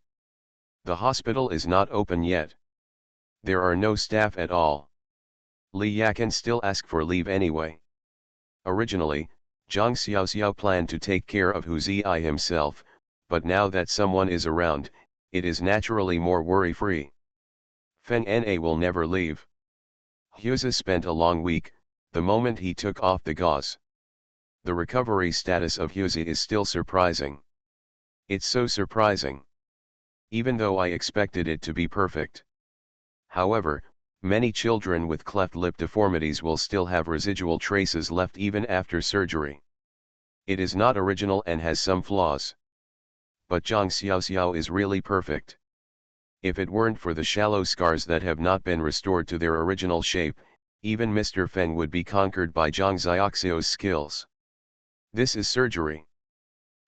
The hospital is not open yet. There are no staff at all. Li Ya can still ask for leave anyway. Originally, Zhang Xiaoxiao planned to take care of Hu Ziyi himself, but now that someone is around, it is naturally more worry-free. Feng Na will never leave. Huza spent a long week, the moment he took off the gauze. The recovery status of Huza is still surprising. It's so surprising. Even though I expected it to be perfect. However, many children with cleft lip deformities will still have residual traces left even after surgery. It is not original and has some flaws. But Zhang Xiaoxiao is really perfect. If it weren't for the shallow scars that have not been restored to their original shape, even Mr. Feng would be conquered by Zhang Xiaoxiao's skills. This is surgery.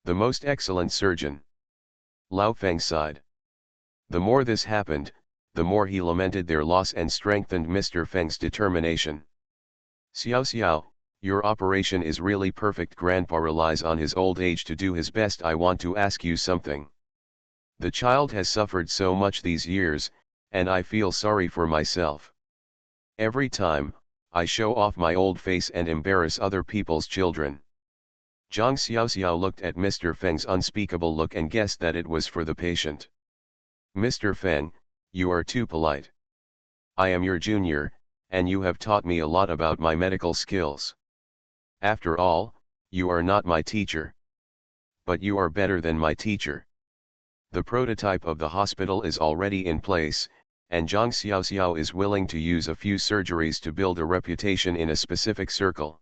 The most excellent surgeon. Lao Feng sighed. The more this happened, the more he lamented their loss and strengthened Mr. Feng's determination. Xiaoxiao, your operation is really perfect. Grandpa relies on his old age to do his best. I want to ask you something. The child has suffered so much these years, And I feel sorry for myself. Every time, I show off my old face and embarrass other people's children. Zhang Xiaoxiao looked at Mr. Feng's unspeakable look and guessed that it was for the patient. Mr. Feng, you are too polite. I am your junior, and you have taught me a lot about my medical skills. After all, you are not my teacher. But you are better than my teacher. The prototype of the hospital is already in place, and Zhang Xiaoxiao is willing to use a few surgeries to build a reputation in a specific circle.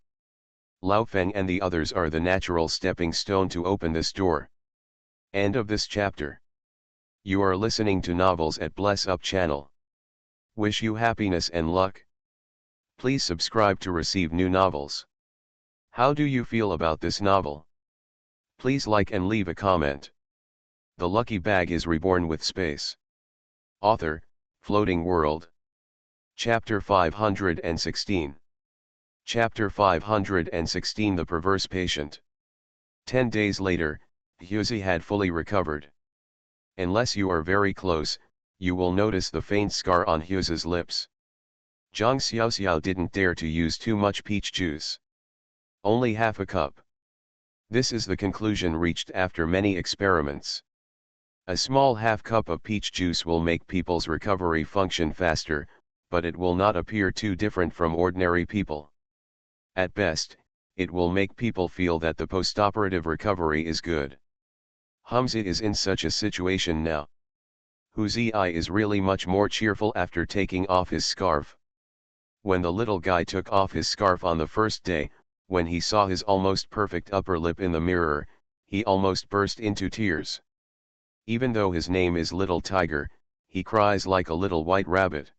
Lao Feng and the others are the natural stepping stone to open this door. End of this chapter. You are listening to Novels at Bless Up channel. Wish you happiness and luck. Please subscribe to receive new novels. How do you feel about this novel? Please like and leave a comment. The Lucky Bag is Reborn with Space. Author, Floating World. Chapter 516. Chapter 516 The Perverse Patient. 10 days later, Huzi had fully recovered. Unless you are very close, you will notice the faint scar on Huzi's lips. Zhang Xiaoxiao didn't dare to use too much peach juice. Only half a cup. This is the conclusion reached after many experiments. A small half cup of peach juice will make people's recovery function faster, but it will not appear too different from ordinary people. At best, it will make people feel that the postoperative recovery is good. Humza is in such a situation now. Huzi is really much more cheerful after taking off his scarf. When the little guy took off his scarf on the first day, when he saw his almost perfect upper lip in the mirror, he almost burst into tears. Even though his name is Little Tiger, he cries like a little white rabbit.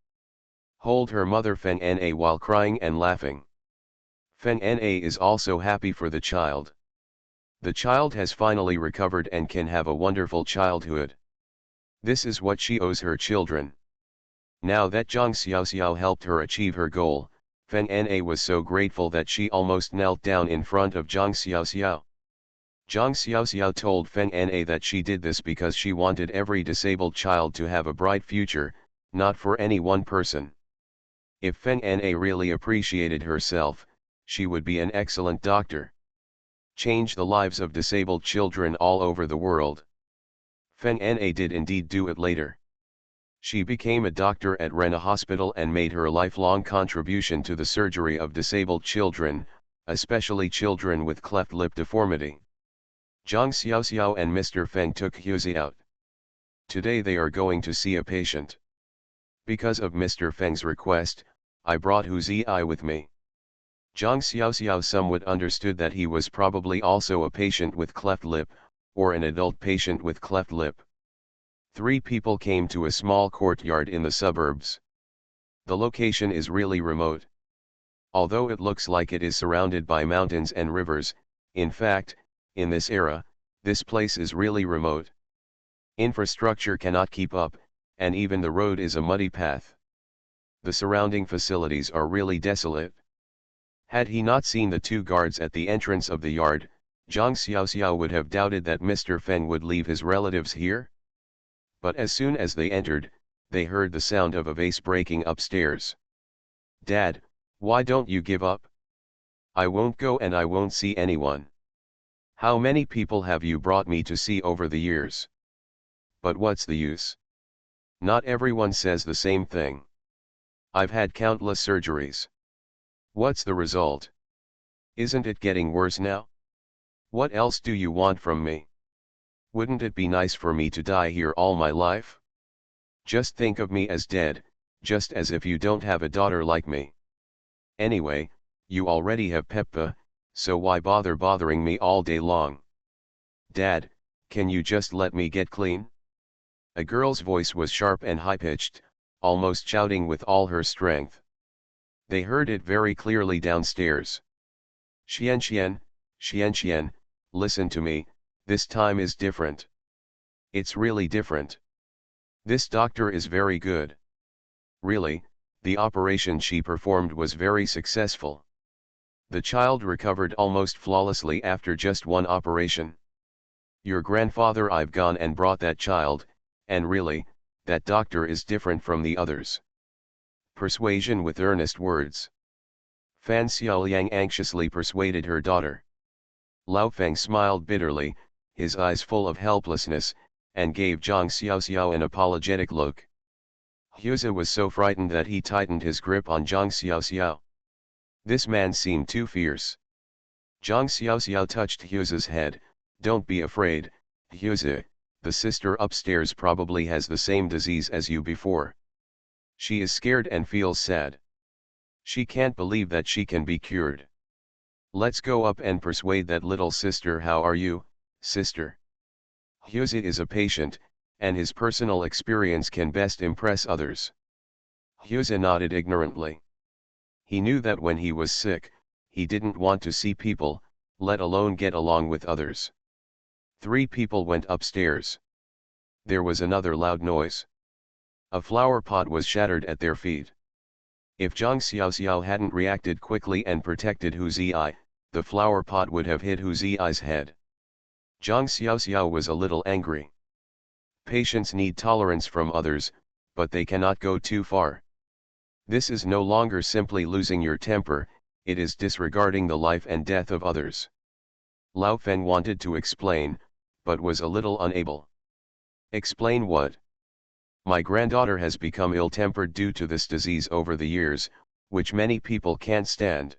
Hold her mother Feng Na while crying and laughing. Feng Na is also happy for the child. The child has finally recovered and can have a wonderful childhood. This is what she owes her children. Now that Zhang Xiaoxiao helped her achieve her goal, Feng Na was so grateful that she almost knelt down in front of Zhang Xiaoxiao. Zhang Xiaoxiao told Feng Na that she did this because she wanted every disabled child to have a bright future, not for any one person. If Feng Na really appreciated herself, she would be an excellent doctor. Change the lives of disabled children all over the world. Feng Na did indeed do it later. She became a doctor at Rena Hospital and made her lifelong contribution to the surgery of disabled children, especially children with cleft lip deformity. Zhang Xiaoxiao and Mr. Feng took Huzi out. Today they are going to see a patient. Because of Mr. Feng's request, I brought Huzi with me. Zhang Xiaoxiao somewhat understood that he was probably also a patient with cleft lip, or an adult patient with cleft lip. 3 people came to a small courtyard in the suburbs. The location is really remote. Although it looks like it is surrounded by mountains and rivers, in fact, in this era, this place is really remote. Infrastructure cannot keep up, and even the road is a muddy path. The surrounding facilities are really desolate. Had he not seen the 2 guards at the entrance of the yard, Zhang Xiaoxiao would have doubted that Mr. Feng would leave his relatives here. But as soon as they entered, they heard the sound of a vase breaking upstairs. "Dad, why don't you give up? I won't go and I won't see anyone. How many people have you brought me to see over the years? But what's the use? Not everyone says the same thing. I've had countless surgeries. What's the result? Isn't it getting worse now? What else do you want from me? Wouldn't it be nice for me to die here all my life? Just think of me as dead, just as if you don't have a daughter like me. Anyway, you already have Peppa, so why bother bothering me all day long? Dad, can you just let me get clean?" A girl's voice was sharp and high-pitched, almost shouting with all her strength. They heard it very clearly downstairs. Xian, listen to me, this time is different. It's really different. This doctor is very good. Really, the operation she performed was very successful. The child recovered almost flawlessly after just one operation. Your grandfather, I've gone and brought that child, and really, that doctor is different from the others. Persuasion with earnest words. Fan Xiaoliang anxiously persuaded her daughter. Lao Feng smiled bitterly, his eyes full of helplessness, and gave Zhang Xiaoxiao an apologetic look. Huzi was so frightened that he tightened his grip on Zhang Xiaoxiao. This man seemed too fierce. Zhang Xiaoxiao touched Huzi's head. Don't be afraid, Huzi, the sister upstairs probably has the same disease as you before. She is scared and feels sad. She can't believe that she can be cured. Let's go up and persuade that little sister. How are you, sister? Huzi is a patient, and his personal experience can best impress others. Huzi nodded ignorantly. He knew that when he was sick, he didn't want to see people, let alone get along with others. 3 people went upstairs. There was another loud noise. A flower pot was shattered at their feet. If Zhang Xiaoxiao hadn't reacted quickly and protected Hu Ziyi, the flower pot would have hit Hu Ziyi's head. Zhang Xiaoxiao was a little angry. Patients need tolerance from others, but they cannot go too far. This is no longer simply losing your temper, it is disregarding the life and death of others. Lao Feng wanted to explain, but was a little unable. Explain what? My granddaughter has become ill-tempered due to this disease over the years, which many people can't stand.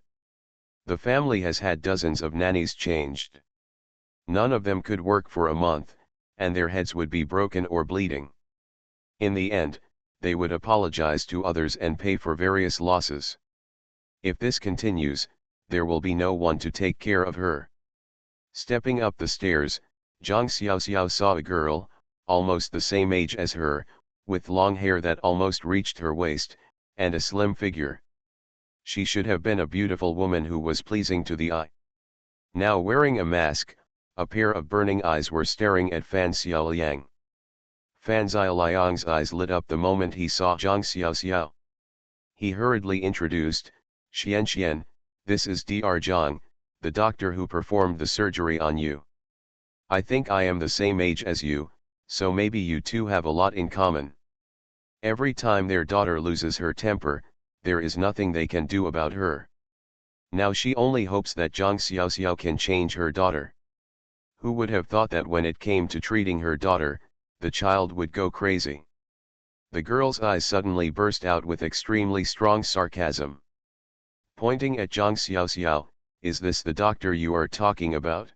The family has had dozens of nannies changed. None of them could work for a month, and their heads would be broken or bleeding. In the end, they would apologize to others and pay for various losses. If this continues, there will be no one to take care of her. Stepping up the stairs, Zhang Xiaoxiao saw a girl, almost the same age as her, with long hair that almost reached her waist, and a slim figure. She should have been a beautiful woman who was pleasing to the eye. Now wearing a mask, a pair of burning eyes were staring at Fan Xiaoliang. Fan Xiaoliang's eyes lit up the moment he saw Zhang Xiaoxiao. He hurriedly introduced, Xian, this is Dr. Zhang, the doctor who performed the surgery on you. I think I am the same age as you, so maybe you two have a lot in common. Every time their daughter loses her temper, there is nothing they can do about her. Now she only hopes that Zhang Xiaoxiao can change her daughter. Who would have thought that when it came to treating her daughter, the child would go crazy? The girl's eyes suddenly burst out with extremely strong sarcasm. Pointing at Zhang Xiaoxiao, is this the doctor you are talking about?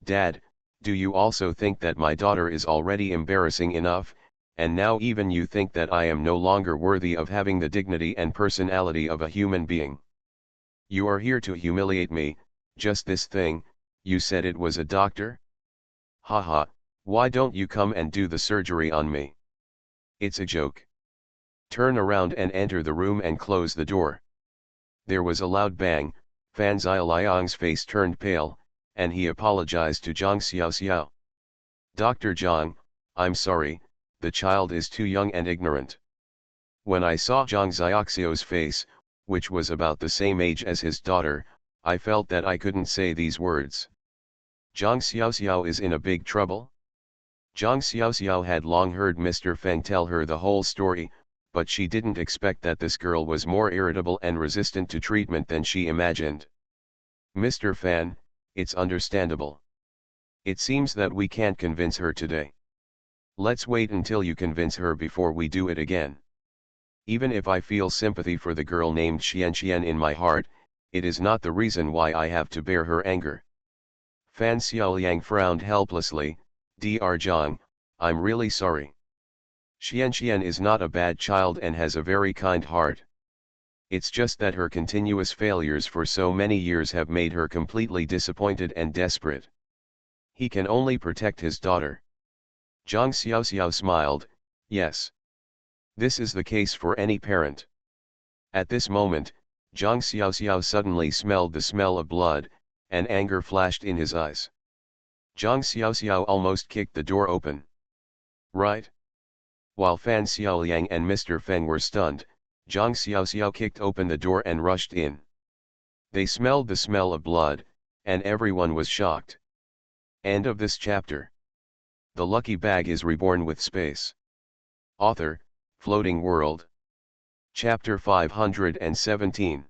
Dad, do you also think that my daughter is already embarrassing enough, and now even you think that I am no longer worthy of having the dignity and personality of a human being? You are here to humiliate me, just this thing, you said it was a doctor? Haha, why don't you come and do the surgery on me? It's a joke. Turn around and enter the room and close the door. There was a loud bang, Fan Xiaoliang's face turned pale, and he apologized to Zhang Xiaoxiao. Dr. Zhang, I'm sorry, the child is too young and ignorant. When I saw Zhang Xiaoxiao's face, which was about the same age as his daughter, I felt that I couldn't say these words. Zhang Xiaoxiao is in a big trouble? Zhang Xiaoxiao had long heard Mr. Feng tell her the whole story, but she didn't expect that this girl was more irritable and resistant to treatment than she imagined. Mr. Fan, it's understandable. It seems that we can't convince her today. Let's wait until you convince her before we do it again. Even if I feel sympathy for the girl named Xian in my heart, it is not the reason why I have to bear her anger. Fan Xiaoliang frowned helplessly. Dr. Zhang, I'm really sorry. Xian is not a bad child and has a very kind heart. It's just that her continuous failures for so many years have made her completely disappointed and desperate. He can only protect his daughter. Zhang Xiaoxiao smiled, yes. This is the case for any parent. At this moment, Zhang Xiaoxiao suddenly smelled the smell of blood, and anger flashed in his eyes. Zhang Xiaoxiao almost kicked the door open. Right? While Fan Xiaoliang and Mr. Feng were stunned, Zhang Xiaoxiao kicked open the door and rushed in. They smelled the smell of blood, and everyone was shocked. End of this chapter. The lucky bag is reborn with space. Author, Floating World. Chapter 517.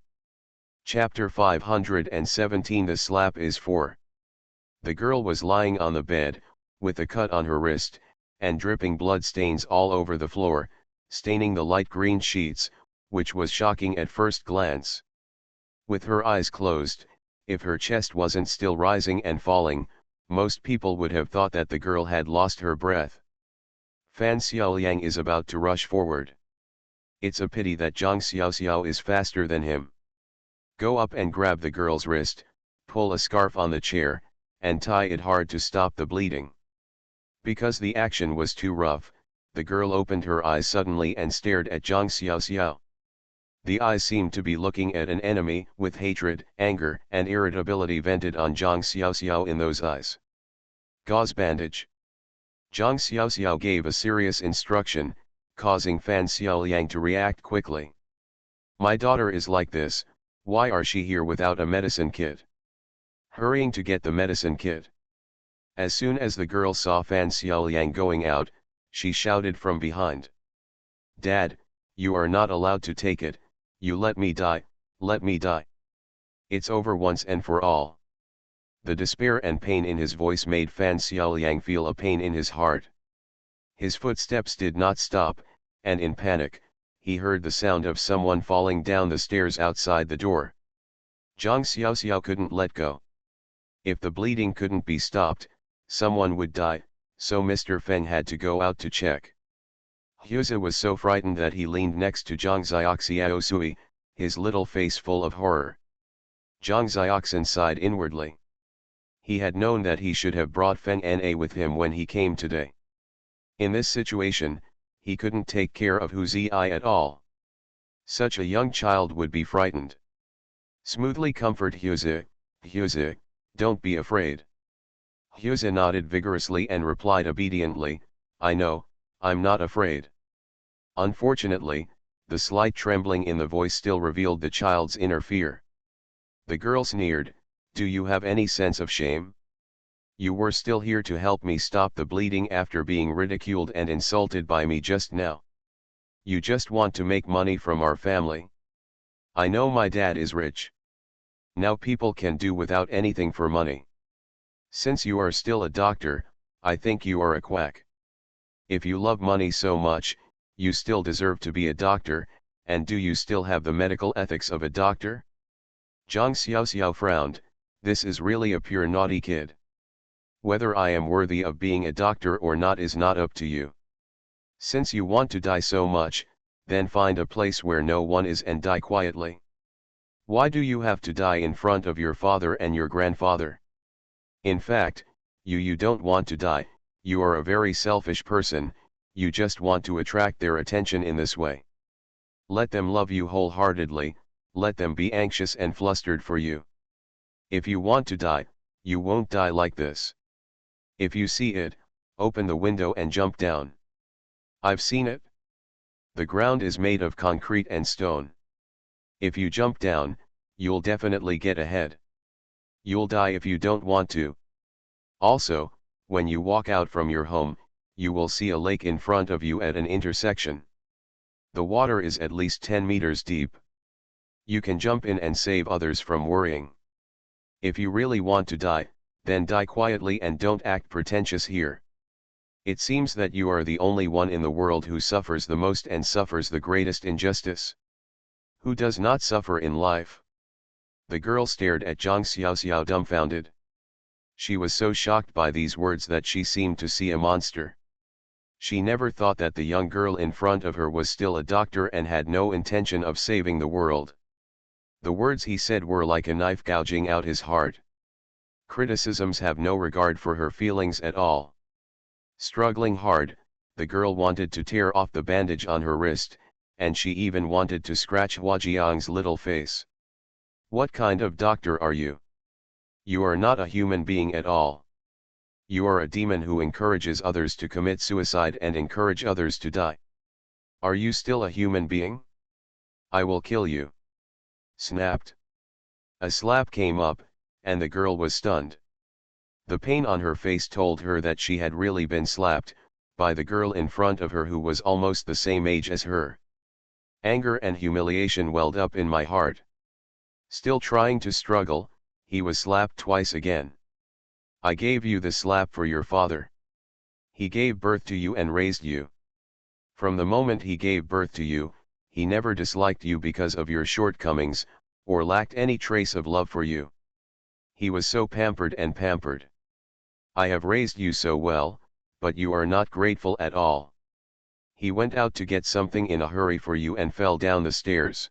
Chapter 517. The slap is for. The girl was lying on the bed, with a cut on her wrist, and dripping blood stains all over the floor, staining the light green sheets, which was shocking at first glance. With her eyes closed, if her chest wasn't still rising and falling, most people would have thought that the girl had lost her breath. Fan Xiaoliang is about to rush forward. It's a pity that Zhang Xiaoxiao is faster than him. Go up and grab the girl's wrist, pull a scarf on the chair, and tie it hard to stop the bleeding. Because the action was too rough, the girl opened her eyes suddenly and stared at Zhang Xiaoxiao. The eyes seemed to be looking at an enemy, with hatred, anger, and irritability vented on Zhang Xiaoxiao in those eyes. Gauze bandage. Zhang Xiaoxiao gave a serious instruction, causing Fan Xiaoliang to react quickly. My daughter is like this, why are she here without a medicine kit? Hurrying to get the medicine kit. As soon as the girl saw Fan Xiaoliang going out, she shouted from behind. Dad, you are not allowed to take it, you let me die, let me die. It's over once and for all. The despair and pain in his voice made Fan Xiaoliang feel a pain in his heart. His footsteps did not stop, and in panic, he heard the sound of someone falling down the stairs outside the door. Zhang Xiaoxiao couldn't let go. If the bleeding couldn't be stopped, someone would die, so Mr. Feng had to go out to check. Huzi was so frightened that he leaned next to Zhang Xiaoxiao Sui, his little face full of horror. Zhang Xiaoxian sighed inwardly. He had known that he should have brought Feng Na with him when he came today. In this situation, he couldn't take care of Huzi at all. Such a young child would be frightened. Smoothly comfort Huzi, Huzi, don't be afraid. Huzi nodded vigorously and replied obediently, I know, I'm not afraid. Unfortunately, the slight trembling in the voice still revealed the child's inner fear. The girl sneered, do you have any sense of shame? You were still here to help me stop the bleeding after being ridiculed and insulted by me just now. You just want to make money from our family. I know my dad is rich. Now people can do without anything for money. Since you are still a doctor, I think you are a quack. If you love money so much, you still deserve to be a doctor, and do you still have the medical ethics of a doctor? Zhang Xiaoxiao frowned, this is really a pure naughty kid. Whether I am worthy of being a doctor or not is not up to you. Since you want to die so much, then find a place where no one is and die quietly. Why do you have to die in front of your father and your grandfather? In fact, you don't want to die, you are a very selfish person, you just want to attract their attention in this way. Let them love you wholeheartedly, let them be anxious and flustered for you. If you want to die, you won't die like this. If you see it, open the window and jump down. I've seen it. The ground is made of concrete and stone. If you jump down, you'll definitely get ahead. You'll die if you don't want to. Also, when you walk out from your home, you will see a lake in front of you at an intersection. The water is at least 10 meters deep. You can jump in and save others from worrying. If you really want to die, then die quietly and don't act pretentious here. It seems that you are the only one in the world who suffers the most and suffers the greatest injustice. Who does not suffer in life? The girl stared at Zhang Xiaoxiao dumbfounded. She was so shocked by these words that she seemed to see a monster. She never thought that the young girl in front of her was still a doctor and had no intention of saving the world. The words he said were like a knife gouging out his heart. Criticisms have no regard for her feelings at all. Struggling hard, the girl wanted to tear off the bandage on her wrist, and she even wanted to scratch Hua Jiang's little face. What kind of doctor are you? You are not a human being at all. You are a demon who encourages others to commit suicide and encourage others to die. Are you still a human being? I will kill you. Snapped. A slap came up, and the girl was stunned. The pain on her face told her that she had really been slapped, by the girl in front of her who was almost the same age as her. Anger and humiliation welled up in my heart. Still trying to struggle, he was slapped twice again. I gave you the slap for your father. He gave birth to you and raised you. From the moment he gave birth to you, he never disliked you because of your shortcomings, or lacked any trace of love for you. He was so pampered and pampered. I have raised you so well, but you are not grateful at all. He went out to get something in a hurry for you and fell down the stairs.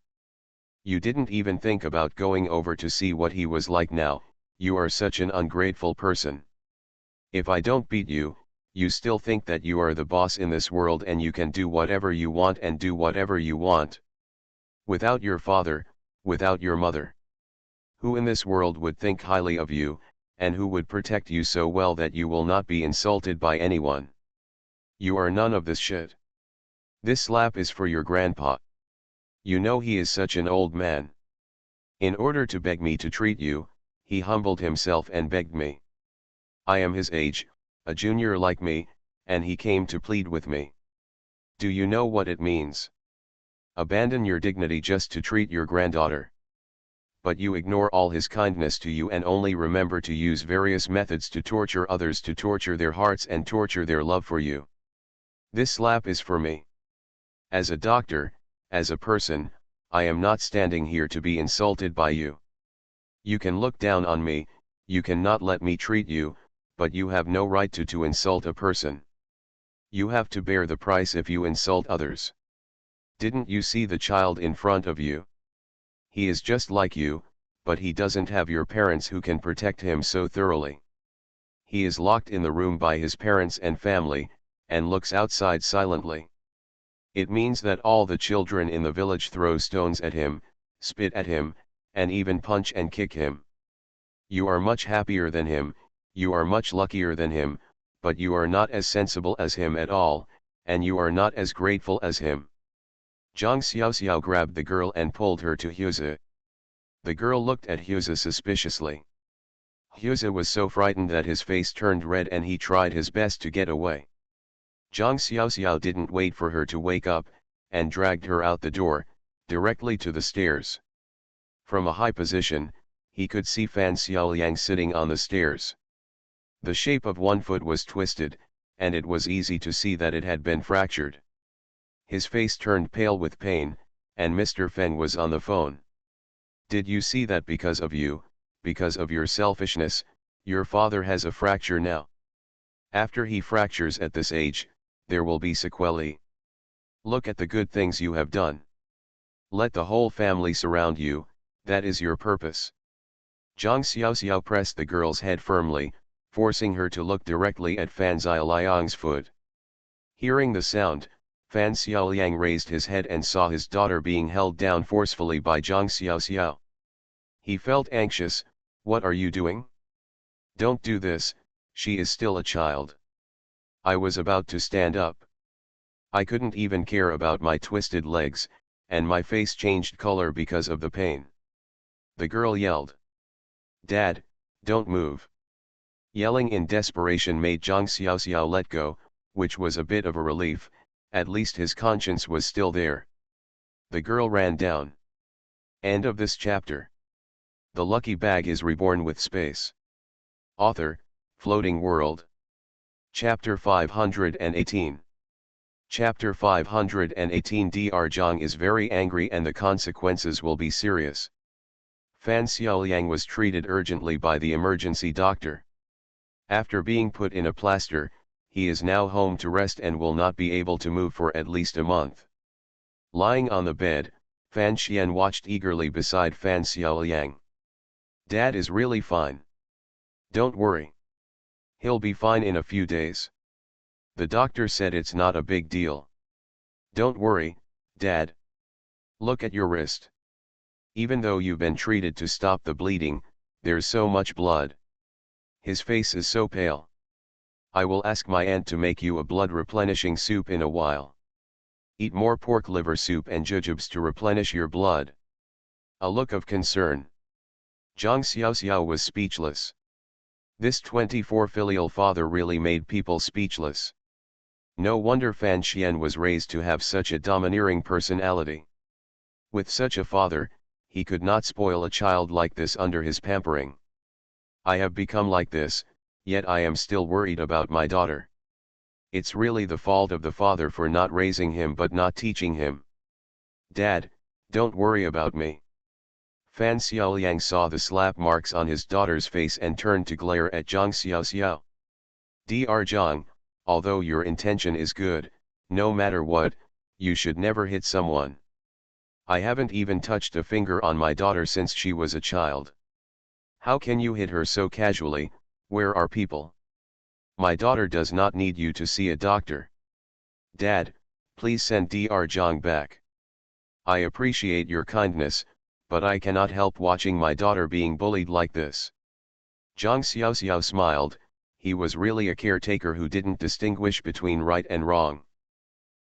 You didn't even think about going over to see what he was like now. You are such an ungrateful person. If I don't beat you, you still think that you are the boss in this world and you can do whatever you want and do whatever you want. Without your father, without your mother. Who in this world would think highly of you, and who would protect you so well that you will not be insulted by anyone? You are none of this shit. This slap is for your grandpa. You know he is such an old man. In order to beg me to treat you, he humbled himself and begged me. I am his age, a junior like me, and he came to plead with me. Do you know what it means? Abandon your dignity just to treat your granddaughter. But you ignore all his kindness to you and only remember to use various methods to torture others, to torture their hearts and torture their love for you. This slap is for me. As a doctor, as a person, I am not standing here to be insulted by you. You can look down on me, you cannot let me treat you, but you have no right to insult a person. You have to bear the price if you insult others. Didn't you see the child in front of you? He is just like you, but he doesn't have your parents who can protect him so thoroughly. He is locked in the room by his parents and family, and looks outside silently. It means that all the children in the village throw stones at him, spit at him, and even punch and kick him. You are much happier than him, you are much luckier than him, but you are not as sensible as him at all, and you are not as grateful as him. Zhang Xiaoxiao grabbed the girl and pulled her to Huzi. The girl looked at Huzi suspiciously. Huzi was so frightened that his face turned red and he tried his best to get away. Zhang Xiaoxiao didn't wait for her to wake up, and dragged her out the door, directly to the stairs. From a high position, he could see Fan Xiaoliang sitting on the stairs. The shape of one foot was twisted, and it was easy to see that it had been fractured. His face turned pale with pain, and Mr. Feng was on the phone. Did you see that because of you, because of your selfishness, your father has a fracture now? After he fractures at this age, there will be sequelae. Look at the good things you have done. Let the whole family surround you, that is your purpose. Zhang Xiaoxiao pressed the girl's head firmly, forcing her to look directly at Fan Xiaoliang's foot. Hearing the sound, Fan Xiaoliang raised his head and saw his daughter being held down forcefully by Zhang Xiaoxiao. He felt anxious. What are you doing? Don't do this, she is still a child. I was about to stand up. I couldn't even care about my twisted legs, and my face changed color because of the pain. The girl yelled. Dad, don't move. Yelling in desperation made Zhang Xiaoxiao let go, which was a bit of a relief, at least his conscience was still there. The girl ran down. End of this chapter. The lucky bag is reborn with space. Author, Floating World. Chapter 518. Chapter 518. Dr. Zhang is very angry and the consequences will be serious. Fan Xiaoliang was treated urgently by the emergency doctor. After being put in a plaster, he is now home to rest and will not be able to move for at least a month. Lying on the bed, Fan Xian watched eagerly beside Fan Xiaoliang. Dad is really fine. Don't worry. He'll be fine in a few days. The doctor said it's not a big deal. Don't worry, Dad. Look at your wrist. Even though you've been treated to stop the bleeding, there's so much blood. His face is so pale. I will ask my aunt to make you a blood-replenishing soup in a while. Eat more pork liver soup and jujubes to replenish your blood. A look of concern. Zhang Xiaoxiao was speechless. This 24 filial father really made people speechless. No wonder Fan Xian was raised to have such a domineering personality. With such a father, he could not spoil a child like this under his pampering. I have become like this, yet I am still worried about my daughter. It's really the fault of the father for not raising him but not teaching him. Dad, don't worry about me. Fan Xiaoliang saw the slap marks on his daughter's face and turned to glare at Zhang Xiaoxiao. Dr. Zhang, although your intention is good, no matter what, you should never hit someone. I haven't even touched a finger on my daughter since she was a child. How can you hit her so casually? Where are people? My daughter does not need you to see a doctor. Dad, please send Dr. Zhang back. I appreciate your kindness, but I cannot help watching my daughter being bullied like this. Zhang Xiaoxiao smiled. He was really a caretaker who didn't distinguish between right and wrong.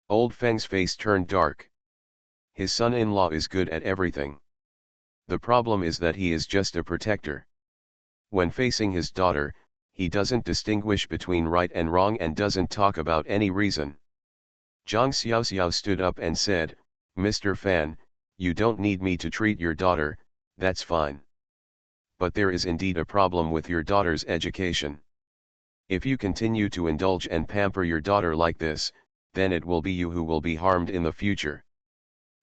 Old Feng's face turned dark. His son-in-law is good at everything. The problem is that he is just a protector. When facing his daughter, he doesn't distinguish between right and wrong and doesn't talk about any reason. Zhang Xiaoxiao stood up and said, Mr. Fan, you don't need me to treat your daughter, that's fine. But there is indeed a problem with your daughter's education. If you continue to indulge and pamper your daughter like this, then it will be you who will be harmed in the future.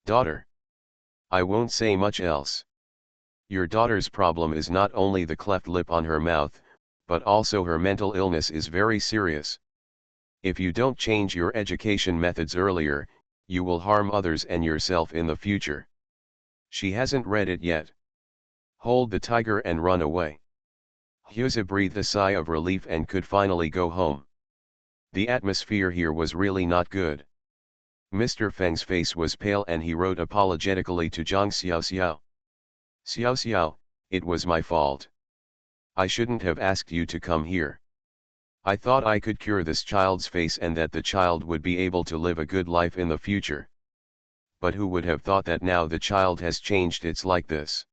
Daughter. I won't say much else. Your daughter's problem is not only the cleft lip on her mouth, but also her mental illness is very serious. If you don't change your education methods earlier, you will harm others and yourself in the future. She hasn't read it yet. Hold the tiger and run away. Huzi breathed a sigh of relief and could finally go home. The atmosphere here was really not good. Mr. Feng's face was pale and he wrote apologetically to Zhang Xiaoxiao. Xiaoxiao, it was my fault. I shouldn't have asked you to come here. I thought I could cure this child's face and that the child would be able to live a good life in the future. But who would have thought that now the child has changed? It's like this.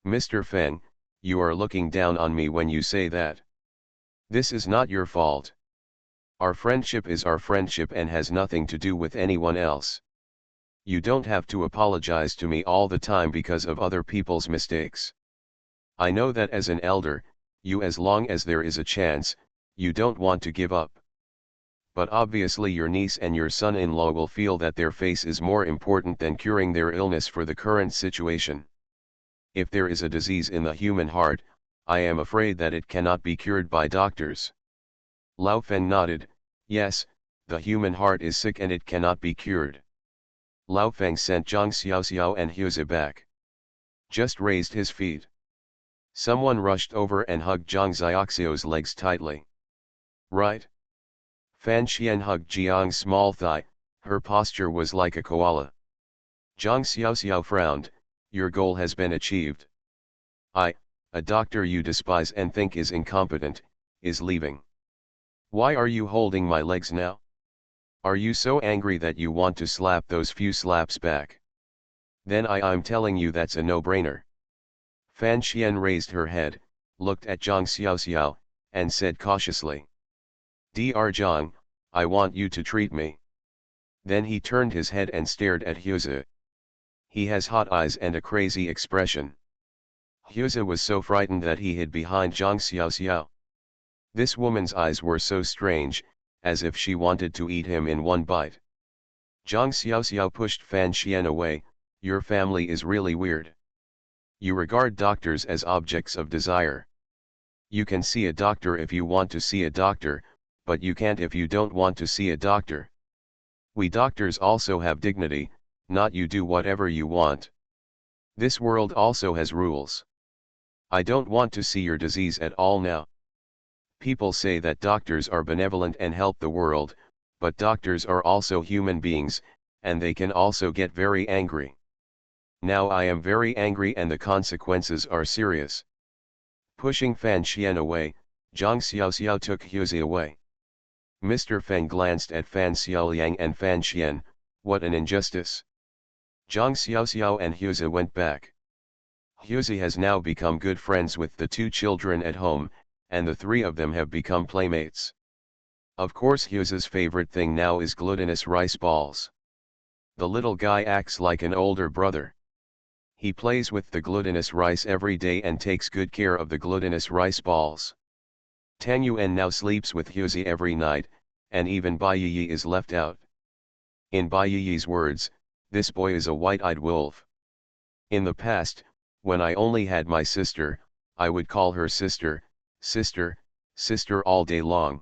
Mr. Feng, you are looking down on me when you say that. This is not your fault. Our friendship is our friendship and has nothing to do with anyone else. You don't have to apologize to me all the time because of other people's mistakes. I know that as an elder, you, as long as there is a chance, you don't want to give up. But obviously your niece and your son-in-law will feel that their face is more important than curing their illness for the current situation. If there is a disease in the human heart, I am afraid that it cannot be cured by doctors. Lao Feng nodded, yes, the human heart is sick and it cannot be cured. Lao Feng sent Zhang Xiaoxiao and Huzi back. Just raised his feet. Someone rushed over and hugged Zhang Xiaoxiao's legs tightly. Right? Fan Xian hugged Jiang's small thigh, her posture was like a koala. Zhang Xiaoxiao frowned, your goal has been achieved. A doctor you despise and think is incompetent, is leaving. Why are you holding my legs now? Are you so angry that you want to slap those few slaps back? Then I'm telling you that's a no-brainer. Fan Xian raised her head, looked at Zhang Xiaoxiao, and said cautiously. Dr. Zhang, I want you to treat me. Then he turned his head and stared at Huzi. He has hot eyes and a crazy expression. Huzi was so frightened that he hid behind Zhang Xiaoxiao. This woman's eyes were so strange, as if she wanted to eat him in one bite. Zhang Xiaoxiao pushed Fan Xian away, your family is really weird. You regard doctors as objects of desire. You can see a doctor if you want to see a doctor, but you can't if you don't want to see a doctor. We doctors also have dignity, not you do whatever you want. This world also has rules. I don't want to see your disease at all now. People say that doctors are benevolent and help the world, but doctors are also human beings, and they can also get very angry. Now I am very angry and the consequences are serious. Pushing Fan Xian away, Zhang Xiaoxiao took Huzi away. Mr. Feng glanced at Fan Xiaoliang and Fan Xian, what an injustice. Zhang Xiaoxiao and Huzi went back. Huzi has now become good friends with the two children at home, and the three of them have become playmates. Of course Hughes's favorite thing now is glutinous rice balls. The little guy acts like an older brother. He plays with the glutinous rice every day and takes good care of the glutinous rice balls. Tang Yuan now sleeps with Hughes every night, and even Bai Yi is left out. In Bai Yi's words, this boy is a white-eyed wolf. In the past, when I only had my sister, I would call her sister, sister, sister all day long.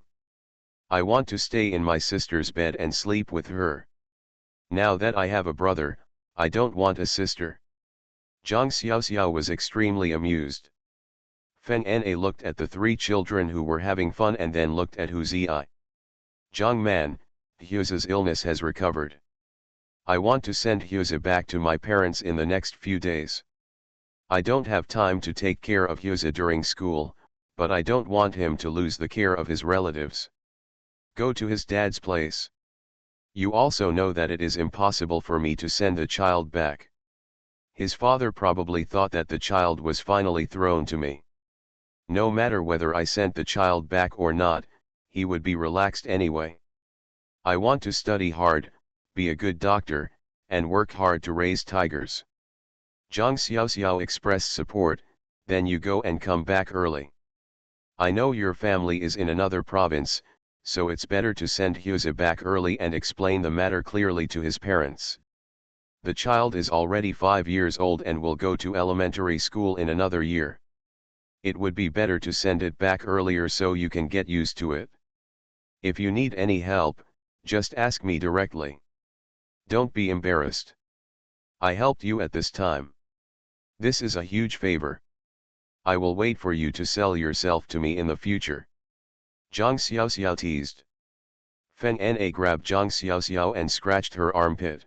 I want to stay in my sister's bed and sleep with her. Now that I have a brother, I don't want a sister. Zhang Xiaoxiao was extremely amused. Feng Na looked at the three children who were having fun and then looked at Hu Ziyi. Zhang Man, Hughes's illness has recovered. I want to send Hughes back to my parents in the next few days. I don't have time to take care of Hughes during school, but I don't want him to lose the care of his relatives. Go to his dad's place. You also know that it is impossible for me to send the child back. His father probably thought that the child was finally thrown to me. No matter whether I sent the child back or not, he would be relaxed anyway. I want to study hard, be a good doctor, and work hard to raise tigers. Zhang Xiaoxiao expressed support, then you go and come back early. I know your family is in another province, so it's better to send Hughes back early and explain the matter clearly to his parents. The child is already 5 years old and will go to elementary school in another year. It would be better to send it back earlier so you can get used to it. If you need any help, just ask me directly. Don't be embarrassed. I helped you at this time. This is a huge favor. I will wait for you to sell yourself to me in the future. Zhang Xiaoxiao teased. Feng Na grabbed Zhang Xiaoxiao and scratched her armpit.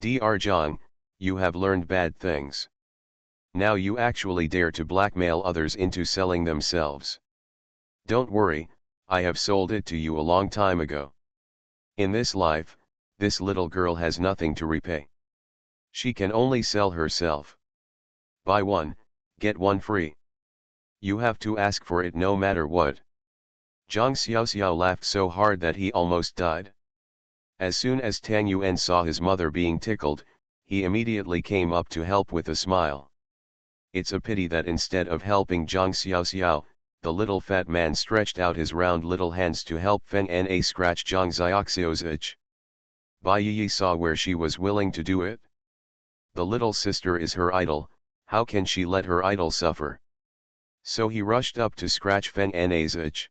Dr. Zhang, you have learned bad things. Now you actually dare to blackmail others into selling themselves. Don't worry, I have sold it to you a long time ago. In this life, this little girl has nothing to repay. She can only sell herself. Buy one, get one free. You have to ask for it no matter what. Zhang Xiaoxiao laughed so hard that he almost died. As soon as Tang Yuan saw his mother being tickled, he immediately came up to help with a smile. It's a pity that instead of helping Zhang Xiaoxiao, the little fat man stretched out his round little hands to help Feng Na scratch Zhang Xiaoxiao's itch. Bai Yi saw where she was willing to do it. The little sister is her idol, how can she let her idol suffer? So he rushed up to scratch Feng Na's itch.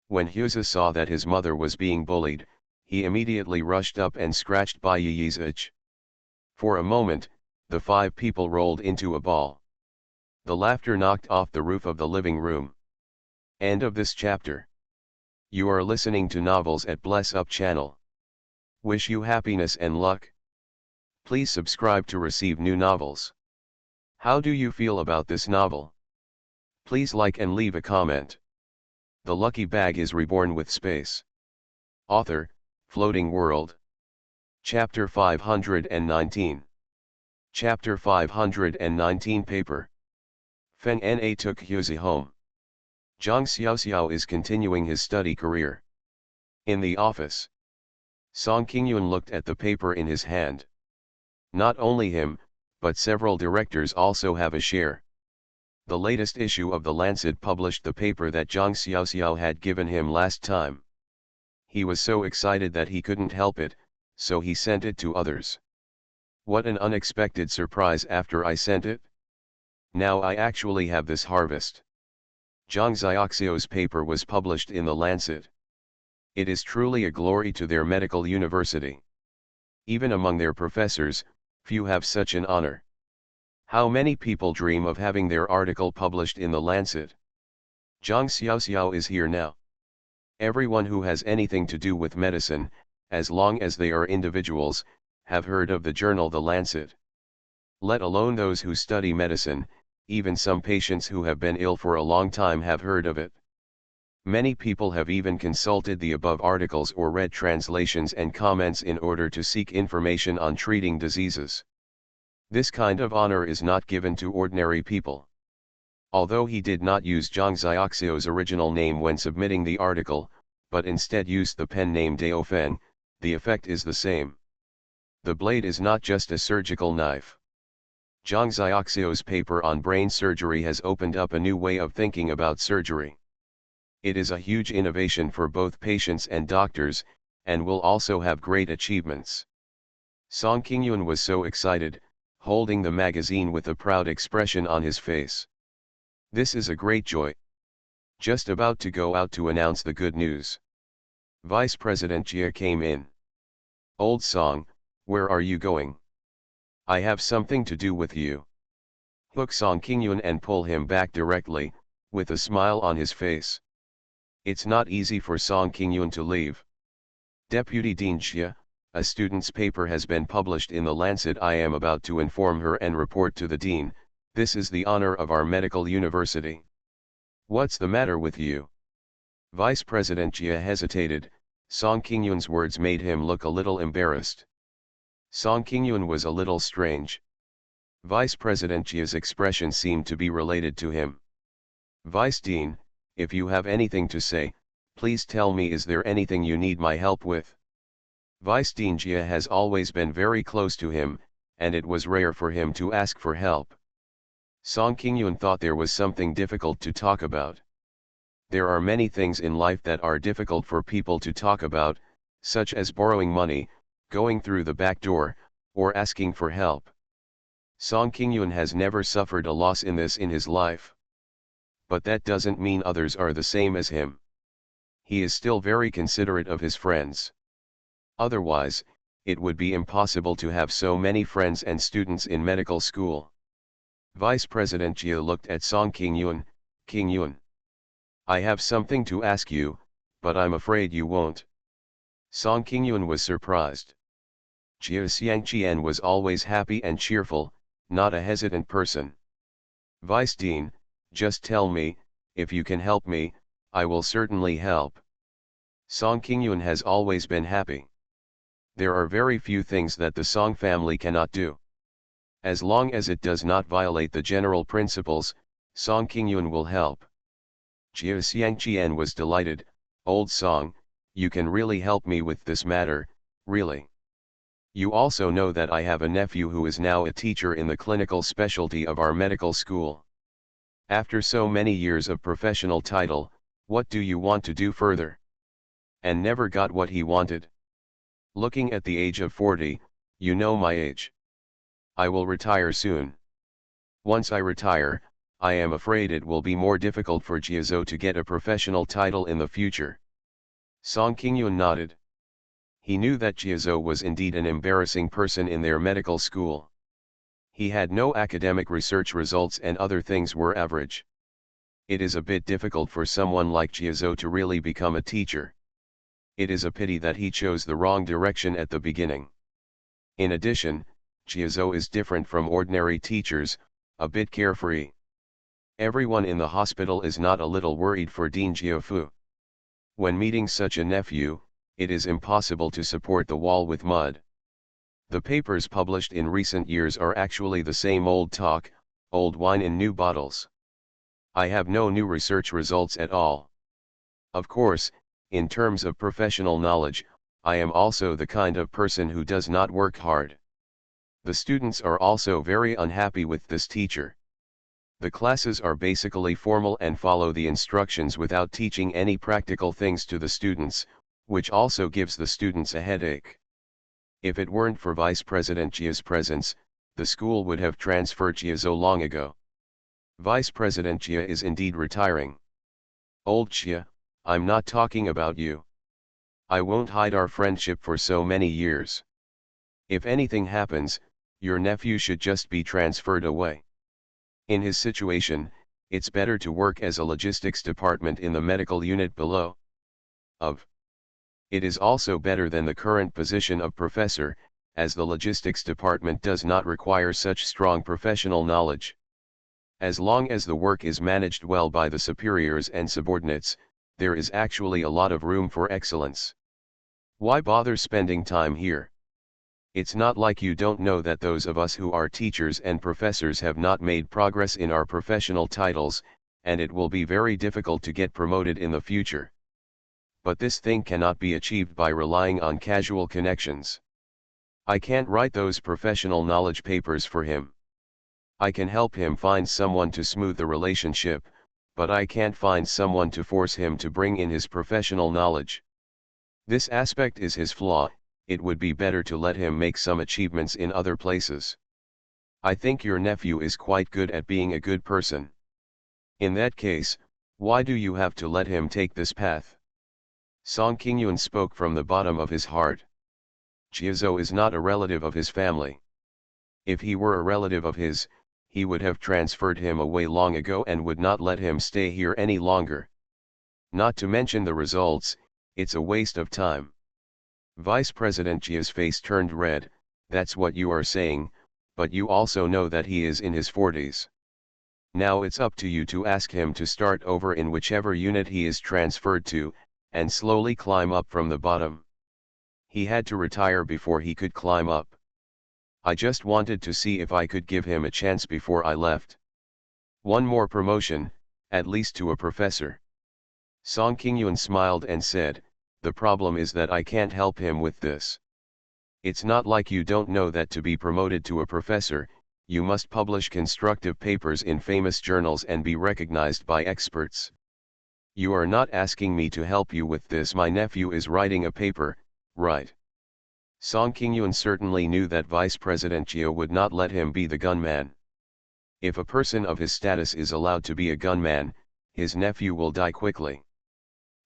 When Hughes saw that his mother was being bullied, he immediately rushed up and scratched Bai Yi's itch. For a moment, the 5 people rolled into a ball. The laughter knocked off the roof of the living room. End of this chapter. You are listening to Novels at Bless Up channel. Wish you happiness and luck. Please subscribe to receive new novels. How do you feel about this novel? Please like and leave a comment. The Lucky Bag is Reborn with Space. Author, Floating World. Chapter 519. Chapter 519 Paper. Feng Na took Hughes home. Zhang Xiaoxiao is continuing his study career. In the office. Song Qingyun looked at the paper in his hand. Not only him, but several directors also have a share. The latest issue of The Lancet published the paper that Zhang Xiaoxiao had given him last time. He was so excited that he couldn't help it, so he sent it to others. What an unexpected surprise after I sent it. Now I actually have this harvest. Zhang Xiaoxiao's paper was published in The Lancet. It is truly a glory to their medical university. Even among their professors, few have such an honor. How many people dream of having their article published in The Lancet? Zhang Xiaoxiao is here now. Everyone who has anything to do with medicine, as long as they are individuals, have heard of the journal The Lancet. Let alone those who study medicine, even some patients who have been ill for a long time have heard of it. Many people have even consulted the above articles or read translations and comments in order to seek information on treating diseases. This kind of honor is not given to ordinary people. Although he did not use Zhang Xiaoxiao's original name when submitting the article, but instead use the pen name Daofen, the effect is the same. The blade is not just a surgical knife. Zhang Xiaoxiu's paper on brain surgery has opened up a new way of thinking about surgery. It is a huge innovation for both patients and doctors, and will also have great achievements. Song Qingyun was so excited, holding the magazine with a proud expression on his face. This is a great joy. Just about to go out to announce the good news. Vice President Jia came in. Old Song, where are you going? I have something to do with you. Hook Song Qingyun and pull him back directly, with a smile on his face. It's not easy for Song Qingyun to leave. Deputy Dean Xia, a student's paper has been published in the Lancet. I am about to inform her and report to the dean. This is the honor of our medical university. What's the matter with you? Vice President Jia hesitated. Song Qingyun's words made him look a little embarrassed. Song Qingyun was a little strange. Vice President Jia's expression seemed to be related to him. Vice Dean, if you have anything to say, please tell me. Is there anything you need my help with? Vice Dean Jia has always been very close to him, and it was rare for him to ask for help. Song Qingyun thought there was something difficult to talk about. There are many things in life that are difficult for people to talk about, such as borrowing money, going through the back door, or asking for help. Song Qingyun has never suffered a loss in his life. But that doesn't mean others are the same as him. He is still very considerate of his friends. Otherwise, it would be impossible to have so many friends and students in medical school. Vice President Jia looked at Song Qingyun. Qingyun, I have something to ask you, but I'm afraid you won't. Song Qingyun was surprised. Jia Xiangqian was always happy and cheerful, not a hesitant person. Vice Dean, just tell me, if you can help me, I will certainly help. Song Qingyun has always been happy. There are very few things that the Song family cannot do. As long as it does not violate the general principles, Song Qingyun will help. Jia Xiangqian was delighted. Old Song, you can really help me with this matter, really. You also know that I have a nephew who is now a teacher in the clinical specialty of our medical school. After so many years of professional title, what do you want to do further? And never got what he wanted. Looking at the age of 40, you know my age. I will retire soon. Once I retire, I am afraid it will be more difficult for Jiazhou to get a professional title in the future. Song Qingyun nodded. He knew that Jiazhou was indeed an embarrassing person in their medical school. He had no academic research results and other things were average. It is a bit difficult for someone like Jiazhou to really become a teacher. It is a pity that he chose the wrong direction at the beginning. In addition, Jiazhou is different from ordinary teachers, a bit carefree. Everyone in the hospital is not a little worried for Dean Jiafu. When meeting such a nephew, it is impossible to support the wall with mud. The papers published in recent years are actually the same old talk, old wine in new bottles. I have no new research results at all. Of course, in terms of professional knowledge, I am also the kind of person who does not work hard. The students are also very unhappy with this teacher. The classes are basically formal and follow the instructions without teaching any practical things to the students, which also gives the students a headache. If it weren't for Vice President Jia's presence, the school would have transferred Jiazhou long ago. Vice President Jia is indeed retiring. Old Jia, I'm not talking about you. I won't hide our friendship for so many years. If anything happens, your nephew should just be transferred away. In his situation, it's better to work as a logistics department in the medical unit below. It is also better than the current position of professor, as the logistics department does not require such strong professional knowledge. As long as the work is managed well by the superiors and subordinates, there is actually a lot of room for excellence. Why bother spending time here? It's not like you don't know that those of us who are teachers and professors have not made progress in our professional titles, and it will be very difficult to get promoted in the future. But this thing cannot be achieved by relying on casual connections. I can't write those professional knowledge papers for him. I can help him find someone to smooth the relationship, but I can't find someone to force him to bring in his professional knowledge. This aspect is his flaw. It would be better to let him make some achievements in other places. I think your nephew is quite good at being a good person. In that case, why do you have to let him take this path? Song Kingyun spoke from the bottom of his heart. Jiazhou is not a relative of his family. If he were a relative of his, he would have transferred him away long ago and would not let him stay here any longer. Not to mention the results, it's a waste of time. Vice President Jia's face turned red. That's what you are saying, but you also know that he is in his 40s. Now it's up to you to ask him to start over in whichever unit he is transferred to, and slowly climb up from the bottom. He had to retire before he could climb up. I just wanted to see if I could give him a chance before I left. One more promotion, at least to a professor. Song Kingyun smiled and said, the problem is that I can't help him with this. It's not like you don't know that to be promoted to a professor, you must publish constructive papers in famous journals and be recognized by experts. You are not asking me to help you with this. My nephew is writing a paper, right? Song Kingyun certainly knew that Vice President Jia would not let him be the gunman. If a person of his status is allowed to be a gunman, his nephew will die quickly.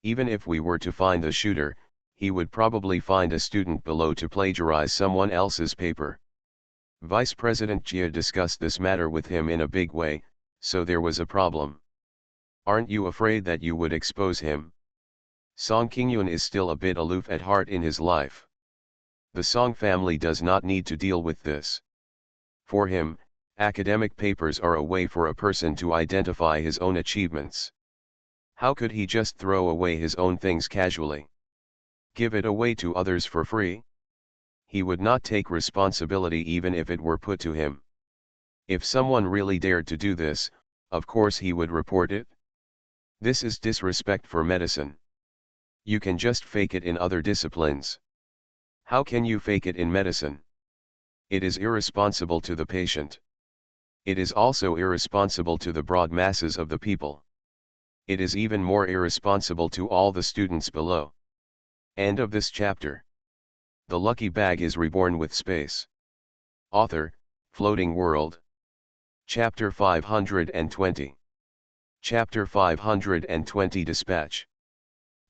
Even if we were to find the shooter, he would probably find a student below to plagiarize someone else's paper. Vice President Jia discussed this matter with him in a big way, so there was a problem. Aren't you afraid that you would expose him? Song Kingyun is still a bit aloof at heart in his life. The Song family does not need to deal with this. For him, academic papers are a way for a person to identify his own achievements. How could he just throw away his own things casually? Give it away to others for free? He would not take responsibility even if it were put to him. If someone really dared to do this, of course he would report it. This is disrespect for medicine. You can just fake it in other disciplines. How can you fake it in medicine? It is irresponsible to the patient. It is also irresponsible to the broad masses of the people. It is even more irresponsible to all the students below. End of this chapter. The lucky bag is reborn with space. Author, Floating World. Chapter 520. Chapter 520 Dispatch.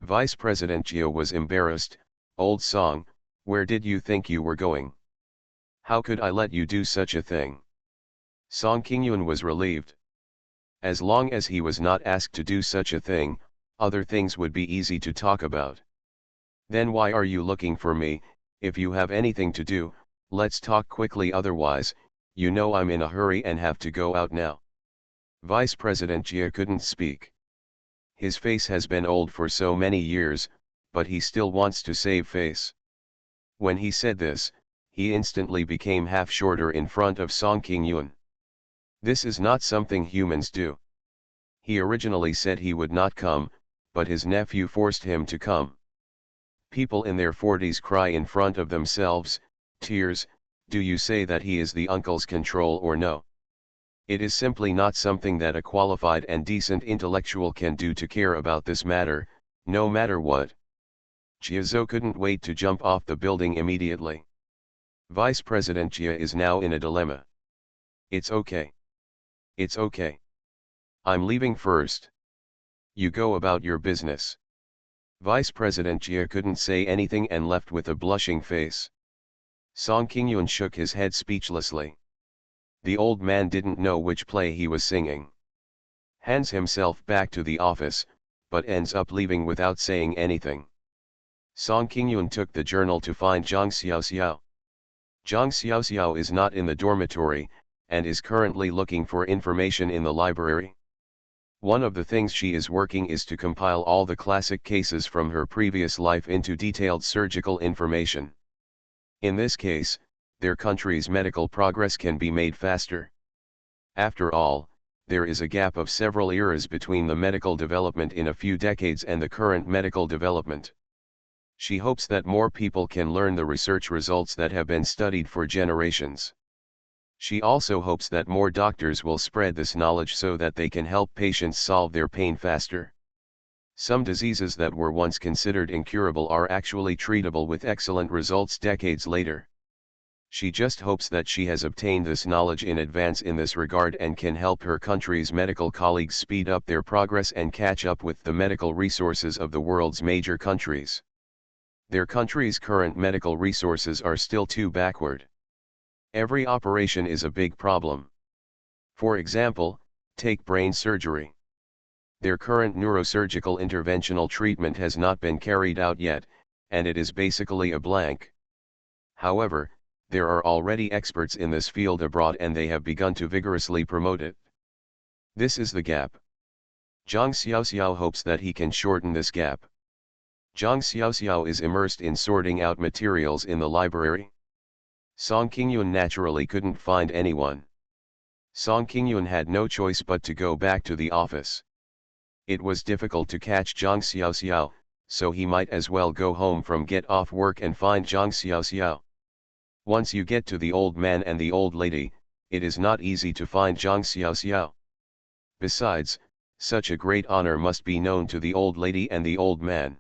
Vice President Jia was embarrassed. Old Song, where did you think you were going? How could I let you do such a thing? Song Kingyun was relieved. As long as he was not asked to do such a thing, other things would be easy to talk about. Then why are you looking for me? If you have anything to do, let's talk quickly, otherwise, you know I'm in a hurry and have to go out now. Vice President Jia couldn't speak. His face has been old for so many years, but he still wants to save face. When he said this, he instantly became half shorter in front of Song Kingyun. This is not something humans do. He originally said he would not come, but his nephew forced him to come. People in their 40s cry in front of themselves, tears. Do you say that he is the uncle's control or no? It is simply not something that a qualified and decent intellectual can do to care about this matter, no matter what. Jiazhou couldn't wait to jump off the building immediately. Vice President Jia is now in a dilemma. It's okay. It's okay. I'm leaving first. You go about your business. Vice President Jia couldn't say anything and left with a blushing face. Song Kingyun shook his head speechlessly. The old man didn't know which play he was singing. Hands himself back to the office, but ends up leaving without saying anything. Song Kingyun took the journal to find Zhang Xiaoxiao. Zhang Xiaoxiao is not in the dormitory, and is currently looking for information in the library. One of the things she is working is to compile all the classic cases from her previous life into detailed surgical information. In this case, their country's medical progress can be made faster. After all, there is a gap of several eras between the medical development in a few decades and the current medical development. She hopes that more people can learn the research results that have been studied for generations. She also hopes that more doctors will spread this knowledge so that they can help patients solve their pain faster. Some diseases that were once considered incurable are actually treatable with excellent results decades later. She just hopes that she has obtained this knowledge in advance in this regard and can help her country's medical colleagues speed up their progress and catch up with the medical resources of the world's major countries. Their country's current medical resources are still too backward. Every operation is a big problem. For example, take brain surgery. Their current neurosurgical interventional treatment has not been carried out yet, and it is basically a blank. However, there are already experts in this field abroad and they have begun to vigorously promote it. This is the gap. Zhang Xiaoxiao hopes that he can shorten this gap. Zhang Xiaoxiao is immersed in sorting out materials in the library. Song Qingyun naturally couldn't find anyone. Song Qingyun had no choice but to go back to the office. It was difficult to catch Zhang Xiaoxiao, so he might as well go home from get off work and find Zhang Xiaoxiao. Once you get to the old man and the old lady, it is not easy to find Zhang Xiaoxiao. Besides, such a great honor must be known to the old lady and the old man.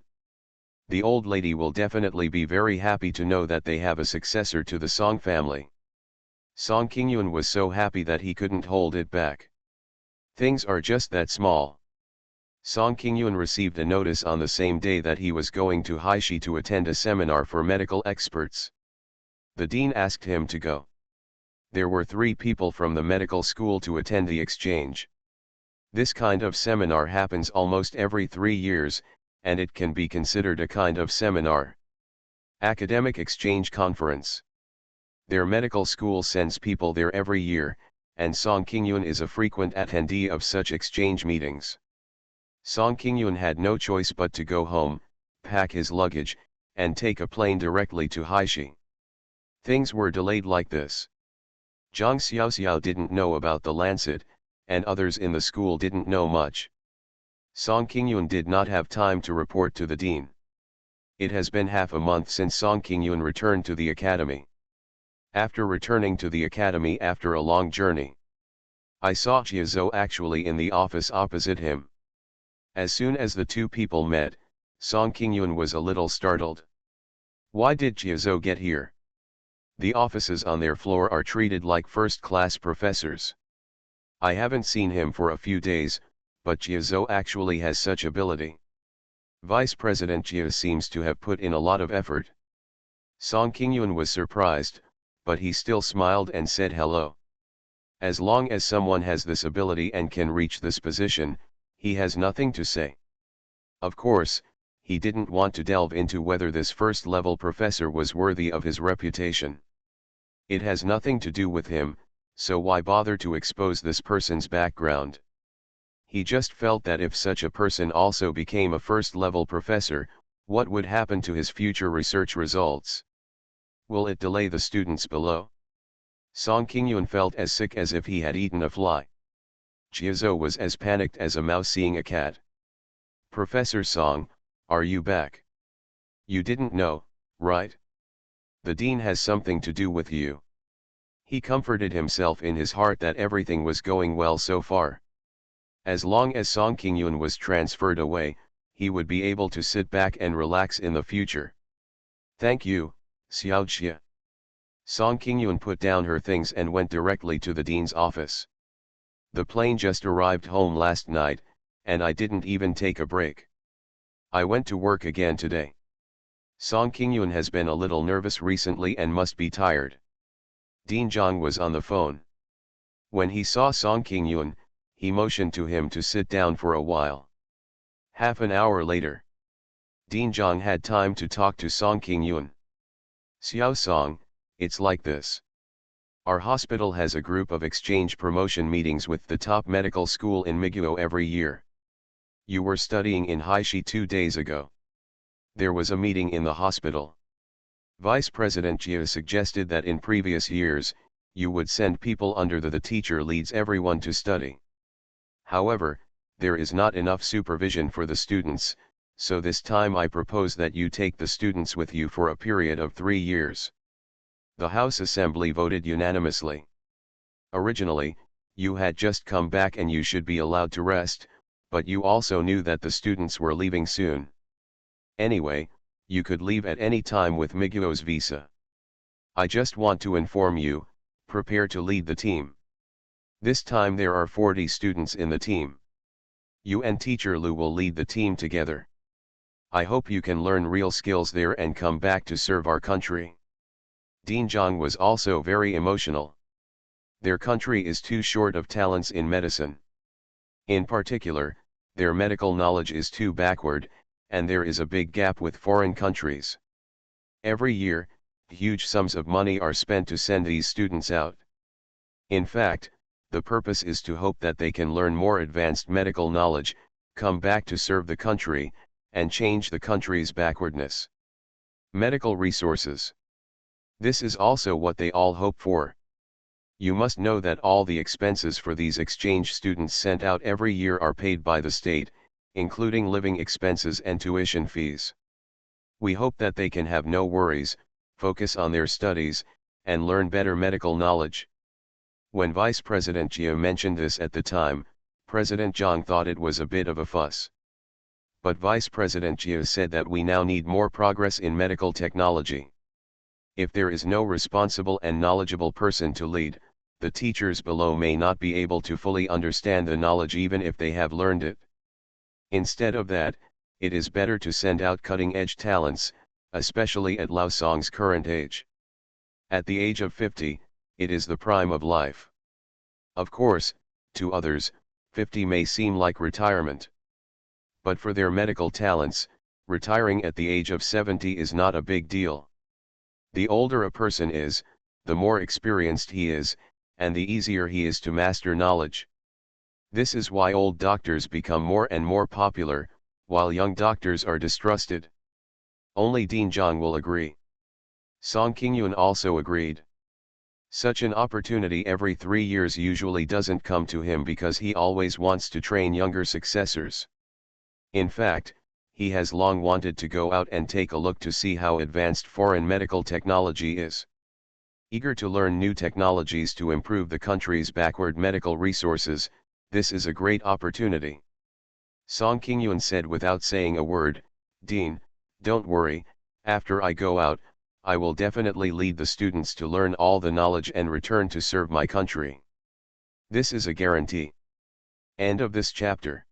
The old lady will definitely be very happy to know that they have a successor to the Song family. Song Qingyun was so happy that he couldn't hold it back. Things are just that small. Song Qingyun received a notice on the same day that he was going to Haishi to attend a seminar for medical experts. The dean asked him to go. There were 3 people from the medical school to attend the exchange. This kind of seminar happens almost every 3 years, and it can be considered a kind of seminar. Academic exchange conference. Their medical school sends people there every year, and Song Qingyun is a frequent attendee of such exchange meetings. Song Qingyun had no choice but to go home, pack his luggage, and take a plane directly to Haishi. Things were delayed like this. Zhang Xiaoxiao didn't know about the Lancet, and others in the school didn't know much. Song Qingyun did not have time to report to the dean. It has been half a month since Song Qingyun returned to the academy. After returning to the academy after a long journey, I saw Jiazhou actually in the office opposite him. As soon as the 2 people met, Song Qingyun was a little startled. Why did Jiazhou get here? The offices on their floor are treated like first-class professors. I haven't seen him for a few days, but Jiazhou actually has such ability. Vice President Jia seems to have put in a lot of effort. Song Qingyun was surprised, but he still smiled and said hello. As long as someone has this ability and can reach this position, he has nothing to say. Of course, he didn't want to delve into whether this first-level professor was worthy of his reputation. It has nothing to do with him, so why bother to expose this person's background? He just felt that if such a person also became a first-level professor, what would happen to his future research results? Will it delay the students below? Song Qingyun felt as sick as if he had eaten a fly. Jiazhou was as panicked as a mouse seeing a cat. Professor Song, are you back? You didn't know, right? The dean has something to do with you. He comforted himself in his heart that everything was going well so far. As long as Song Qingyun was transferred away, he would be able to sit back and relax in the future. Thank you, Xiao Jia. Song Qingyun put down her things and went directly to the dean's office. The plane just arrived home last night, and I didn't even take a break. I went to work again today. Song Qingyun has been a little nervous recently and must be tired. Dean Zhang was on the phone. When he saw Song Qingyun, he motioned to him to sit down for a while. Half an hour later, Dean Zhang had time to talk to Song Qingyun. Xiao Song, it's like this. Our hospital has a group of exchange promotion meetings with the top medical school in Miguo every year. You were studying in Haishi 2 days ago. There was a meeting in the hospital. Vice President Jia suggested that in previous years, you would send people under the teacher leads everyone to study. However, there is not enough supervision for the students, so this time I propose that you take the students with you for a period of 3 years. The House Assembly voted unanimously. Originally, you had just come back and you should be allowed to rest, but you also knew that the students were leaving soon. Anyway, you could leave at any time with Miguel's visa. I just want to inform you, prepare to lead the team. This time there are 40 students in the team. You and teacher Lu will lead the team together. I hope you can learn real skills there and come back to serve our country. Dean Zhang was also very emotional. Their country is too short of talents in medicine. In particular, their medical knowledge is too backward, and there is a big gap with foreign countries. Every year, huge sums of money are spent to send these students out. In fact, the purpose is to hope that they can learn more advanced medical knowledge, come back to serve the country, and change the country's backwardness. Medical resources. This is also what they all hope for. You must know that all the expenses for these exchange students sent out every year are paid by the state, including living expenses and tuition fees. We hope that they can have no worries, focus on their studies, and learn better medical knowledge. When Vice President Jia mentioned this at the time, President Zhang thought it was a bit of a fuss. But Vice President Jia said that we now need more progress in medical technology. If there is no responsible and knowledgeable person to lead, the teachers below may not be able to fully understand the knowledge even if they have learned it. Instead of that, it is better to send out cutting-edge talents, especially at Lao Song's current age. At the age of 50, it is the prime of life. Of course, to others, 50 may seem like retirement. But for their medical talents, retiring at the age of 70 is not a big deal. The older a person is, the more experienced he is, and the easier he is to master knowledge. This is why old doctors become more and more popular, while young doctors are distrusted. Only Dean Zhang will agree. Song Qingyun also agreed. Such an opportunity every 3 years usually doesn't come to him because he always wants to train younger successors. In fact, he has long wanted to go out and take a look to see how advanced foreign medical technology is. Eager to learn new technologies to improve the country's backward medical resources, this is a great opportunity. Song Qingyun said without saying a word, "Dean, don't worry, after I go out, I will definitely lead the students to learn all the knowledge and return to serve my country. This is a guarantee." End of this chapter.